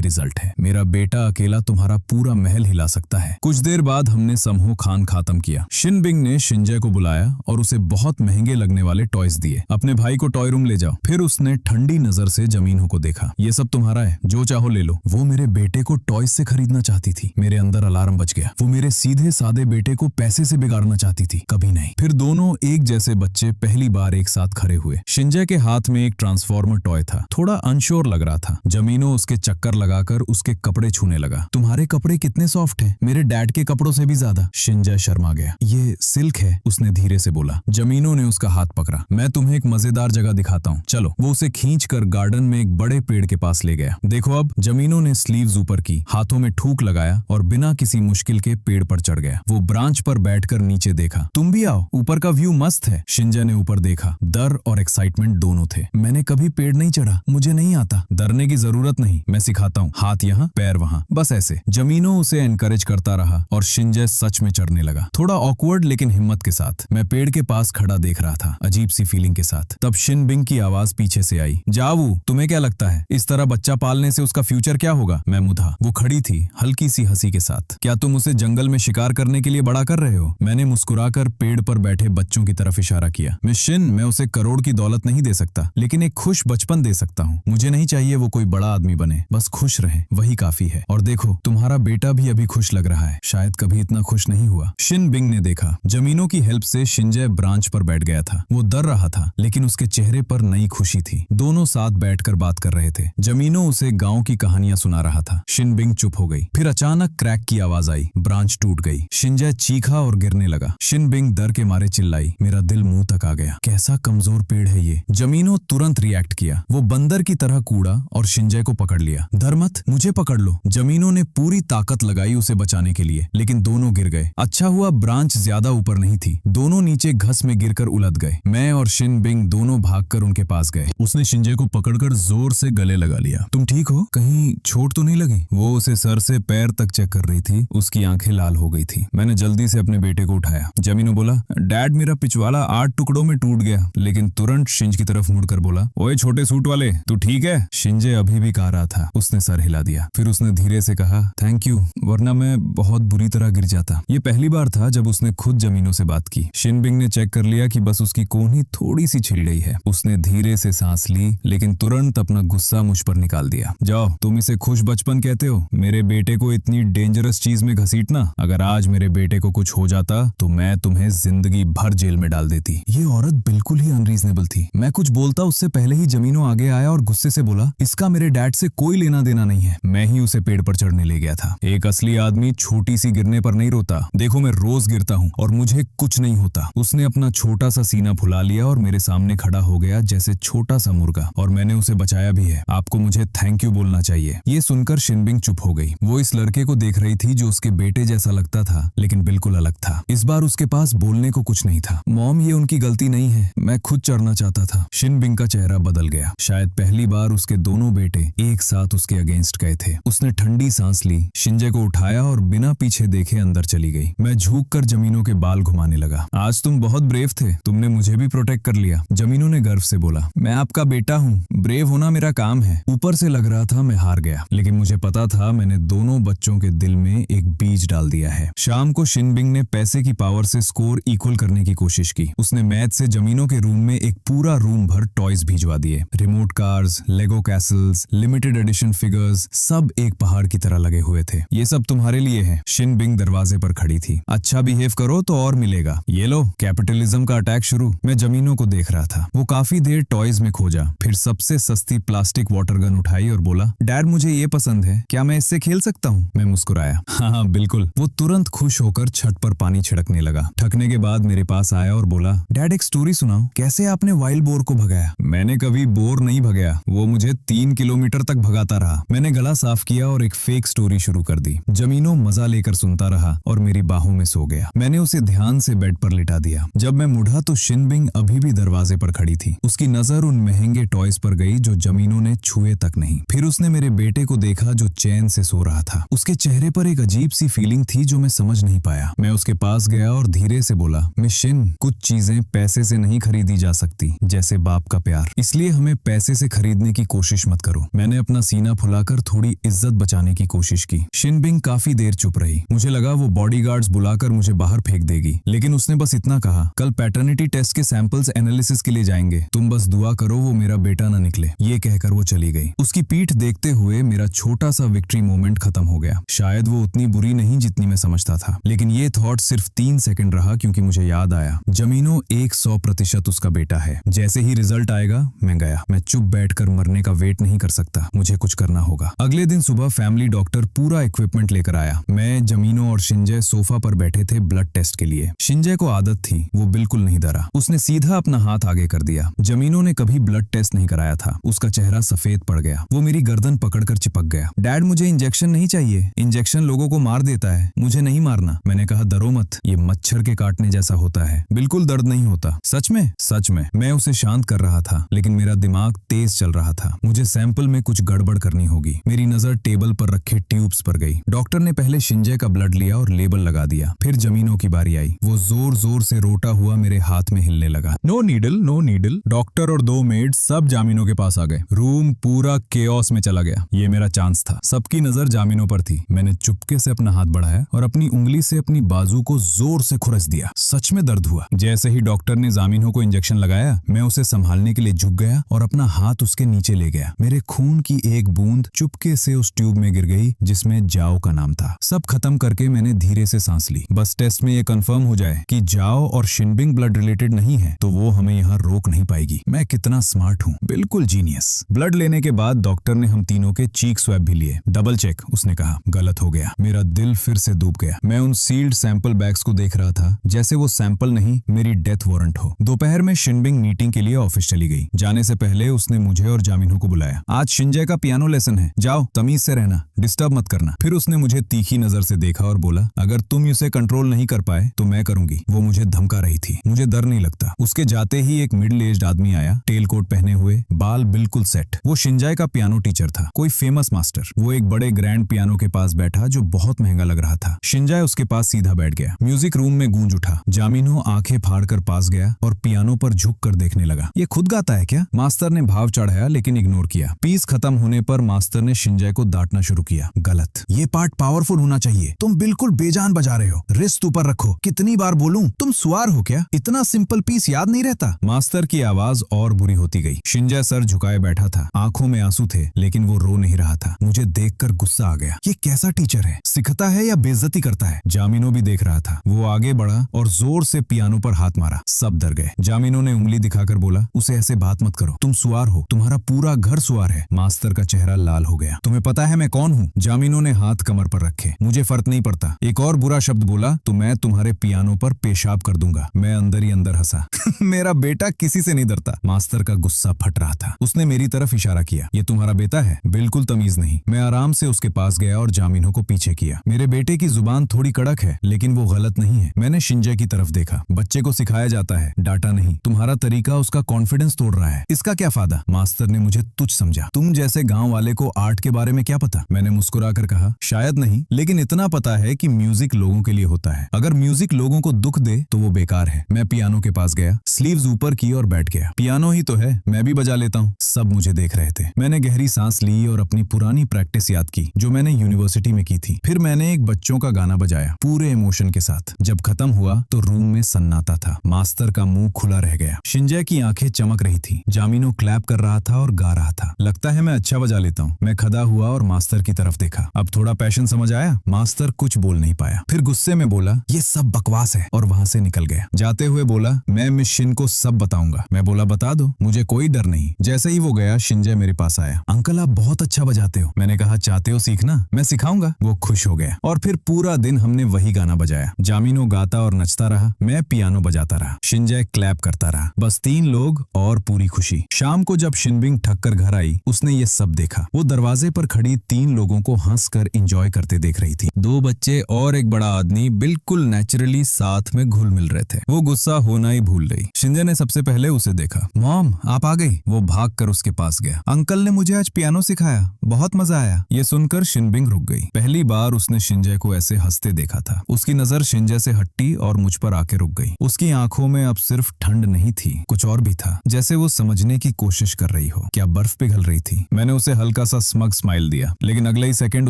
Speaker 1: रिजल्ट है। मेरा बेटा अकेला तुम्हारा पूरा महल हिला सकता है। कुछ देर बाद हमने समूह खान खत्म किया। शिनबिंग ने शिंजे को बुलाया और उसे बहुत महंगे लगने वाले टॉयज दिए। अपने भाई को टॉय रूम ले जाओ। फिर उसने ठंडी नजर से जमीनों को देखा। ये सब तुम्हारा है, जो चाहो ले लो। वो मेरे बेटे को टॉयज से खरीदना चाहती थी। मेरे अंदर अलार्म बज गया। वो मेरे सीधे सादे बेटे को पैसे से बिगाड़ना चाहती थी, कभी नहीं। फिर दोनों एक जैसे बच्चे पहली बार एक साथ खड़े हुए। शिंजे के हाथ में एक ट्रांसफॉर्मर टॉय था। थोड़ा अनश्योर लग रहा था। जमीनों उसके चक्कर लगाकर उसके कपड़े छूने लगा। तुम्हारे कपड़े कितने सॉफ्ट हैं, मेरे डैड के कपड़ों से भी ज्यादा। शिंजे शर्मा गया। ये सिल्क है, उसने धीरे से बोला। जमीनों ने उसका हाथ पकड़ा। मैं तुम्हें एक मजेदार जगह दिखाता हूँ, चलो। वो उसे खींचकर गार्डन में एक बड़े पेड़ के पास ले गया। देखो अब। जमीनों ने स्लीव्स ऊपर की, हाथों में ठूक लगाया और बिना किसी मुश्किल के पेड़ पर चढ़ गया। वो ब्रांच पर बैठकर नीचे देखा। तुम भी आओ, ऊपर का व्यू मस्त है। शिंजे ने ऊपर देखा। डर और एक्साइटमेंट दोनों थे। मैंने कभी पेड़ नहीं चढ़ा, मुझे नहीं आता। डरने की जरूरत नहीं, मैं सिखाता हूँ। हाथ यहाँ, पैर वहाँ, बस ऐसे। जमीनों उसे एनकरेज करता रहा और शिंजे सच में चढ़ने लगा। थोड़ा ऑकवर्ड लेकिन हिम्मत के साथ। मैं पेड़ के पास खड़ा देख रहा था, अजीब सी फीलिंग के साथ। तब शिनबिंग की आवाज पीछे से आई। जावू, तुम्हें क्या लगता है इस तरह बच्चा पालने से उसका फ्यूचर क्या होगा? मैं मुधा। वो खड़ी थी हल्की सी हंसी के साथ। क्या तुम उसे जंगल में शिकार करने के लिए बड़ा कर रहे हो? मैंने मुस्कुराकर पेड़ पर बैठे बच्चों की तरफ इशारा किया। मिस शिन, मैं उसे करोड़ की दौलत नहीं दे सकता, लेकिन एक खुश बचपन दे सकता हूँ। मुझे नहीं चाहिए वो कोई बड़ा आदमी बने, बस खुश रहे, वही काफी है। और देखो, तुम्हारा बेटा भी अभी खुश लग रहा है, शायद कभी इतना खुश नहीं हुआ। शिनबिंग ने देखा। जमीनों की हेल्प से शिंजे ब्रांच पर बैठ गया था। वो डर रहा था, लेकिन उसके चेहरे पर नई खुशी थी। दोनों साथ बैठकर बात कर रहे थे। जमीनों उसे गांव की कहानियां सुना रहा था। शिनबिंग चुप हो गई। फिर अचानक क्रैक की आवाज आई। ब्रांच टूट गई। शिंजे चीखा और गिरने लगा। शिनबिंग डर के मारे चिल्लाई। मेरा दिल मुंह तक आ गया। कैसा कमजोर पेड़ है ये। जमीनों तुरंत रिएक्ट किया। वो बंदर की तरह कूड़ा और शिंजे को पकड़ लिया। डर मत, मुझे पकड़ लो। जमीनों ने पूरी ताकत लगाई उसे बचाने के लिए, लेकिन दोनों गिर गए। अच्छा हुआ ब्रांच ज्यादा ऊपर नहीं थी। दोनों नीचे घस में गिरकर उलझ गए। मैं और शिनबिंग दोनों भागकर उनके पास गए। उसने शिंजे को पकड़कर जोर से गले लगा लिया। तुम ठीक हो? कहीं चोट तो नहीं लगी? वो उसे सर से पैर तक चेक कर रही थी। उसकी आंखें लाल हो गई थी। मैंने जल्दी से अपने बेटे को उठाया। जमीनों बोला, डैड मेरा पिछवाड़ा 8 टुकड़ों में टूट गया, लेकिन तुरंत शिंज की तरफ मुड़कर बोला, ओए छोटे सूट वाले, तू ठीक है? शिंजे अभी भी कह रहा था। उसने सर हिला दिया। फिर उसने धीरे से कहा, थैंक यू, वरना मैं बहुत बुरी तरह गिर जाता। ये पहली बार था जब उसने खुद जमीनों से बात की। शिनबिंग ने चेक कर लिया कि बस उसकी कोहनी थोड़ी सी छिल गई है। उसने धीरे से सांस ली, लेकिन तुरंत अपना गुस्सा मुझ पर निकाल दिया। जाओ, तुम इसे खुश बचपन कहते हो? मेरे बेटे को इतनी डेंजरस चीज में घसीटना। अगर आज मेरे बेटे को कुछ हो जाता तो मैं तुम्हें जिंदगी भर जेल में डाल देती। ये औरत बिल्कुल ही अनरीजनेबल थी। मैं कुछ बोलता उससे पहले ही जमीनों आगे आया और गुस्से से बोला, इसका मेरे डैड से कोई लेना देना नहीं है। मैं ही उसे पेड़ पर चढ़ने ले गया था। एक असली आदमी छोटी सी गिरने पर नहीं रोता। देखो, मैं रोज गिरता हूँ और मुझे कुछ नहीं होता। उसने अपना छोटा सा सीना फुला लिया और मेरे सामने खड़ा हो गया जैसे छोटा सा मुर्गा, और मैंने उसे बचाया भी है। आपको मुझे थैंक यू बोलना चाहिए। ये सुनकर शिनबिंग चुप हो गई। वो इस लड़के को देख रही थी जो उसके बेटे जैसा लगता था, लेकिन बिल्कुल अलग था। इस बार उसके पास बोलने को कुछ नहीं था। मॉम, ये उनकी गलती नहीं है, मैं खुद चढ़ना चाहता था। शिनबिंग का चेहरा बदल गया। शायद पहली बार उसके दोनों बेटे एक साथ उसके अगेंस्ट गए थे। उसने ठंडी सांस ली, शिंजे को उठाया और बिना पीछे देखे अंदर चली गई। मैं झुककर जमीनों के बाल घुमाने लगा। आज तुम बहुत ब्रेव थे, तुमने मुझे भी प्रोटेक्ट कर लिया। जमीनों ने गर्व से बोला, मैं आपका बेटा हूँ, ब्रेव होना मेरा काम है। ऊपर से लग रहा था मैं हार गया, लेकिन मुझे पता था मैंने दोनों बच्चों के दिल में एक बीज डाल दिया है। शाम को शिनबिंग ने पैसे की पावर से स्कोर इक्वल करने की कोशिश की। उसने मैथ से जमीनों के रूम में एक पूरा रूम भर टॉयज भिजवा दिए। रिमोट कार्स, लेगो कैसल्स, लिमिटेड एडिशन फिगर्स, सब एक पहाड़ की तरह लगे हुए थे। ये सब तुम्हारे लिए है। शिनबिंग दरवाजे पर खड़ी थी। अच्छा बिहेव करो तो और मिलेगा। ये लो, कैपिटलिज्म का अटैक शुरू। मैं जमीनों को देख रहा था। वो काफी देर टॉयज में खोजा, फिर सबसे सस्ती प्लास्टिक वाटर गन उठाई और बोला, डैड मुझे ये पसंद है, क्या मैं इससे खेल सकता हूँ? मैं मुस्कुराया, हाँ बिल्कुल। वो तुरंत खुश होकर छत पर पानी छिड़कने लगा। थकने के बाद मेरे पास आया और बोला, डैड एक स्टोरी सुनाओ, कैसे आपने वाइल्ड बोर को भगाया? मैंने कभी बोर नहीं भगाया, वो मुझे 3 किलोमीटर तक भगाता रहा। मैंने गला साफ किया और एक फेक स्टोरी शुरू कर दी। जमीनों मजा लेकर सुनता रहा और मेरी बाहों में सो गया। मैंने उसे ध्यान से बेड पर लिटा दिया। जब मैं मुड़ा तो शिनबिंग अभी भी दरवाजे पर खड़ी थी। उसकी नजर उन महंगे टॉयज पर गई जो जमीनों ने छुए तक नहीं। फिर उसने मेरे बेटे को देखा जो चैन से सो रहा था। उसके चेहरे पर एक अजीब सी फीलिंग थी जो मैं समझ नहीं पाया। मैं उसके पास गया और धीरे से बोला, मिस शिन, कुछ चीजें पैसे से नहीं खरीदी जा सकती, जैसे बाप का प्यार। इसलिए हमें पैसे से खरीदने की की कोशिश मत करो। मैंने अपना सीना फुलाकर थोड़ी इज्जत बचाने की कोशिश की। शिनबिंग काफी देर चुप रही। मुझे लगा वो बॉडीगार्ड्स बुलाकर मुझे बाहर फेंक देगी, लेकिन उसने बस इतना कहा, कल पैटर्निटी टेस्ट के सैंपल्स एनालिसिस के लिए जाएंगे, तुम बस दुआ करो वो मेरा बेटा न निकले। ये कहकर वो चली गई। उसकी पीठ देखते हुए मेरा छोटा सा विक्ट्री मोमेंट खत्म हो गया। शायद वो उतनी बुरी नहीं जितनी मैं समझता था, लेकिन ये थॉट सिर्फ 3 सेकंड रहा, क्योंकि मुझे याद आया जमीनो 100% उसका बेटा है। जैसे ही रिजल्ट आएगा मैं गया। मैं चुप बैठकर मरने का वेट नहीं कर सकता, मुझे कुछ करना होगा। अगले दिन सुबह फैमिली डॉक्टर पूरा इक्विपमेंट लेकर आया। मैं, जमीनो और शिंजय सोफा पर बैठे थे ब्लड टेस्ट के लिए। शिंजय को आदत थी, वो बिल्कुल नहीं डरा। उसने सीधा अपना हाथ आगे कर दिया। जमीनो ने कभी ब्लड टेस्ट नहीं कराया था। उसका चेहरा सफेद पड़ गया। वो मेरी गर्दन पकड़कर चिपक गया। डैड, मुझे इंजेक्शन नहीं चाहिए, इंजेक्शन लोगों को मार देता है, मुझे नहीं मारना। मैंने कहा, डरो मत, ये मच्छर के काटने जैसा होता है, बिल्कुल दर्द नहीं होता। सच में? सच में। मैं उसे शांत कर रहा था, लेकिन मेरा दिमाग तेज चल रहा था। मुझे सैंपल में कुछ गड़बड़ करनी होगी। मेरी नजर टेबल पर रखे ट्यूब्स पर गई। डॉक्टर ने पहले शिंजय का ब्लड लिया और लेबल लगा दिया। फिर जमीनों की बारी आई। वो जोर जोर से रोता हुआ मेरे हाथ में हिलने लगा। No needle, no needle. Doctor और 2 मेड सब जामिनों के पास आ गए। रूम पूरा केओस में चला गया। ये मेरा चांस था। सबकी नजर जामिनों पर थी। मैंने चुपके से अपना हाथ बढ़ाया और अपनी उंगली से अपनी बाजू को जोर से खुरच दिया। सच में दर्द हुआ। जैसे ही डॉक्टर ने जामिनों को इंजेक्शन लगाया, मैं उसे संभालने के लिए झुक गया और अपना हाथ उसके नीचे ले गया। मेरे खून की एक बूंद चुपके से उस ट्यूब में गिर गई जिसमें जाओ का नाम था। सब खत्म करके मैंने धीरे से सांस ली। बस टेस्ट में ये कंफर्म हो जाए कि जाओ और शिनबिंग ब्लड रिलेटेड नहीं है, तो वो हमें यहाँ रोक नहीं पाएगी। मैं कितना स्मार्ट हूँ, बिल्कुल जीनियस। ब्लड लेने के बाद डॉक्टर ने हम तीनों के चीक स्वैब भी लिए। डबल चेक, उसने कहा। गलत हो गया। मेरा दिल फिर से डूब गया। मैं उन सील्ड सैंपल बैग्स को देख रहा था जैसे वो सैंपल नहीं, मेरी डेथ वारंट हो। दोपहर में शिनबिंग मीटिंग के लिए ऑफिस चली गई। जाने से पहले उसने मुझे और जामिनों को बुलाया। आज शिंजय का पियानो लेसन है, जाओ तमीज से रहना, डिस्टर्ब मत करना। फिर उसने मुझे तीखी नजर से देखा और बोला, अगर तुम उसे कंट्रोल नहीं कर पाए तो मैं करूंगी। वो मुझे धमका रही थी। मुझे डर नहीं लगता। उसके जाते ही एक मिडिल एज्ड आदमी आया, टेल कोट पहने हुए, बाल बिल्कुल सेट। वो शिंजय का पियानो टीचर था, कोई फेमस मास्टर। वो एक बड़े ग्रैंड पियानो के पास बैठा जो बहुत महंगा लग रहा था। शिंजय उसके पास सीधा बैठ गया। म्यूजिक रूम में गूंज उठा। जामिनो आंखें फाड़कर पास गया और पियानो पर झुक कर देखने लगा। ये खुद गाता है क्या? मास्टर ने भाव चढ़ाया लेकिन इग्नोर किया। पीस खत्म होने पर मास्टर ने शिंजय को डांटना शुरू किया। गलत, ये पार्ट पावरफुल होना चाहिए, तुम बिल्कुल बेजान बजा रहे हो, रिस्ट ऊपर रखो। कितनी बार बोलूं, तुम सुआर हो क्या? इतना सिंपल पीस याद नहीं रहता? मास्टर की आवाज और बुरी होती गई। शिंजय सर झुकाए बैठा था, आंखों में आंसू थे, लेकिन वो रो नहीं रहा था। मुझे देखकर गुस्सा आ गया। ये कैसा टीचर है? सिखाता है या बेइज्जती करता है? जामिनो भी देख रहा था। वो आगे बढ़ा और जोर से पियानो पर हाथ मारा। सब डर गए। जामिनो ने उंगली दिखाकर बोला, उसे ऐसे बात मत करो, तुम सुआर हो, तुम्हारा पूरा घर सुआर है। मास्टर का चेहरा लाल हो गया। तुम्हें पता है मैं कौन हूँ? जामिनो ने हाथ कमर पर रखे। मुझे फर्क नहीं पड़ता। एक और बुरा शब्द बोला तो मैं तुम्हारे पियानो पर पेशाब कर दूंगा। मैं अंदर ही अंदर हंसा। मेरा बेटा किसी से नहीं डरता। मास्टर का गुस्सा फट रहा था। उसने मेरी तरफ इशारा किया। ये तुम्हारा बेटा है? बिल्कुल तमीज नहीं। मैं आराम से उसके पास गया और जामिनो को पीछे किया। मेरे बेटे की जुबान थोड़ी कड़क है, लेकिन वो गलत नहीं है। मैंने शिंजय की तरफ देखा। बच्चे को सिखाया जाता है, डांटा नहीं। तुम्हारा तरीका उसका कॉन्फिडेंस तोड़ रहा है। इसका क्या फायदा? मास्टर ने मुझे तुच्छ समझा। तुम जैसे गांव वाले को आर्ट के बारे में क्या पता? मैंने मुस्कुराकर कहा, शायद नहीं, लेकिन इतना पता है कि म्यूजिक लोगों के लिए होता है। अगर म्यूजिक लोगों को दुख दे तो वो बेकार है। मैं पियानो के पास गया, स्लीव्स ऊपर की और बैठ गया। पियानो ही तो है, मैं भी बजा लेता हूँ। सब मुझे देख रहे थे। मैंने गहरी सांस ली और अपनी पुरानी प्रैक्टिस याद की जो मैंने यूनिवर्सिटी में की थी। फिर मैंने एक बच्चों का गाना बजाया पूरे इमोशन के साथ। जब खत्म हुआ तो रूम में सन्नाटा था। मास्टर का मुंह खुला रह गया। शिंजय की आंखें चमक रही थी। जामिनो क्लैप कर रहा था और गा रहा था। लगता है मैं अच्छा बजा लेता हूँ। मैं खड़ा हुआ और मास्टर की तरफ देखा। अब थोड़ा पैशन समझ आया? मास्टर कुछ बोल नहीं पाया। फिर गुस्से में बोला, ये सब बकवास है, और वहां से निकल गया। जाते हुए बोला, मैं मिस शिन को सब बताऊंगा। मैं बोला, बता दो, मुझे कोई डर नहीं। जैसे ही वो गया, शिंजय मेरे पास आया। अंकल आप बहुत अच्छा बजाते हो। मैंने कहा, चाहते हो सीखना? मैं सिखाऊंगा। वो खुश हो गया और फिर पूरा दिन हमने वही गाना बजाया। जामिनो गाता और नचता रहा, मैं पियानो बजाता रहा, शिंजय क्लैप करता रहा। बस 3 लोग और पूरी खुशी। शाम को जब शिनबिंग थक कर घर आई, उसने ये सब देखा। वो दरवाजे पर खड़ी 3 लोगों को हंसकर एंजॉय करते देख रही थी। 2 बच्चे और एक बड़ा आदमी बिल्कुल नेचुरली साथ में घुल मिल रहे थे। वो गुस्सा होना ही भूल गई। शिंजय ने सबसे पहले उसे देखा। मॉम आप आ गई। वो भाग कर उसके पास गया। अंकल ने मुझे आज पियानो सिखाया, बहुत मजा आया। ये सुनकर शिनबिंग रुक गई। पहली बार उसने शिंजय को ऐसे हंसते देखा था। उसकी नजर शिंजय से हटी और मुझ पर आके रुक गई। उसकी आंखों में अब सिर्फ ठंड नहीं थी, कुछ और भी था, जैसे वो समझने की कोशिश कर रही हो। हो, क्या बर्फ पिघल रही थी? मैंने उसे हल्का सा स्मग स्माइल दिया, लेकिन अगले ही सेकंड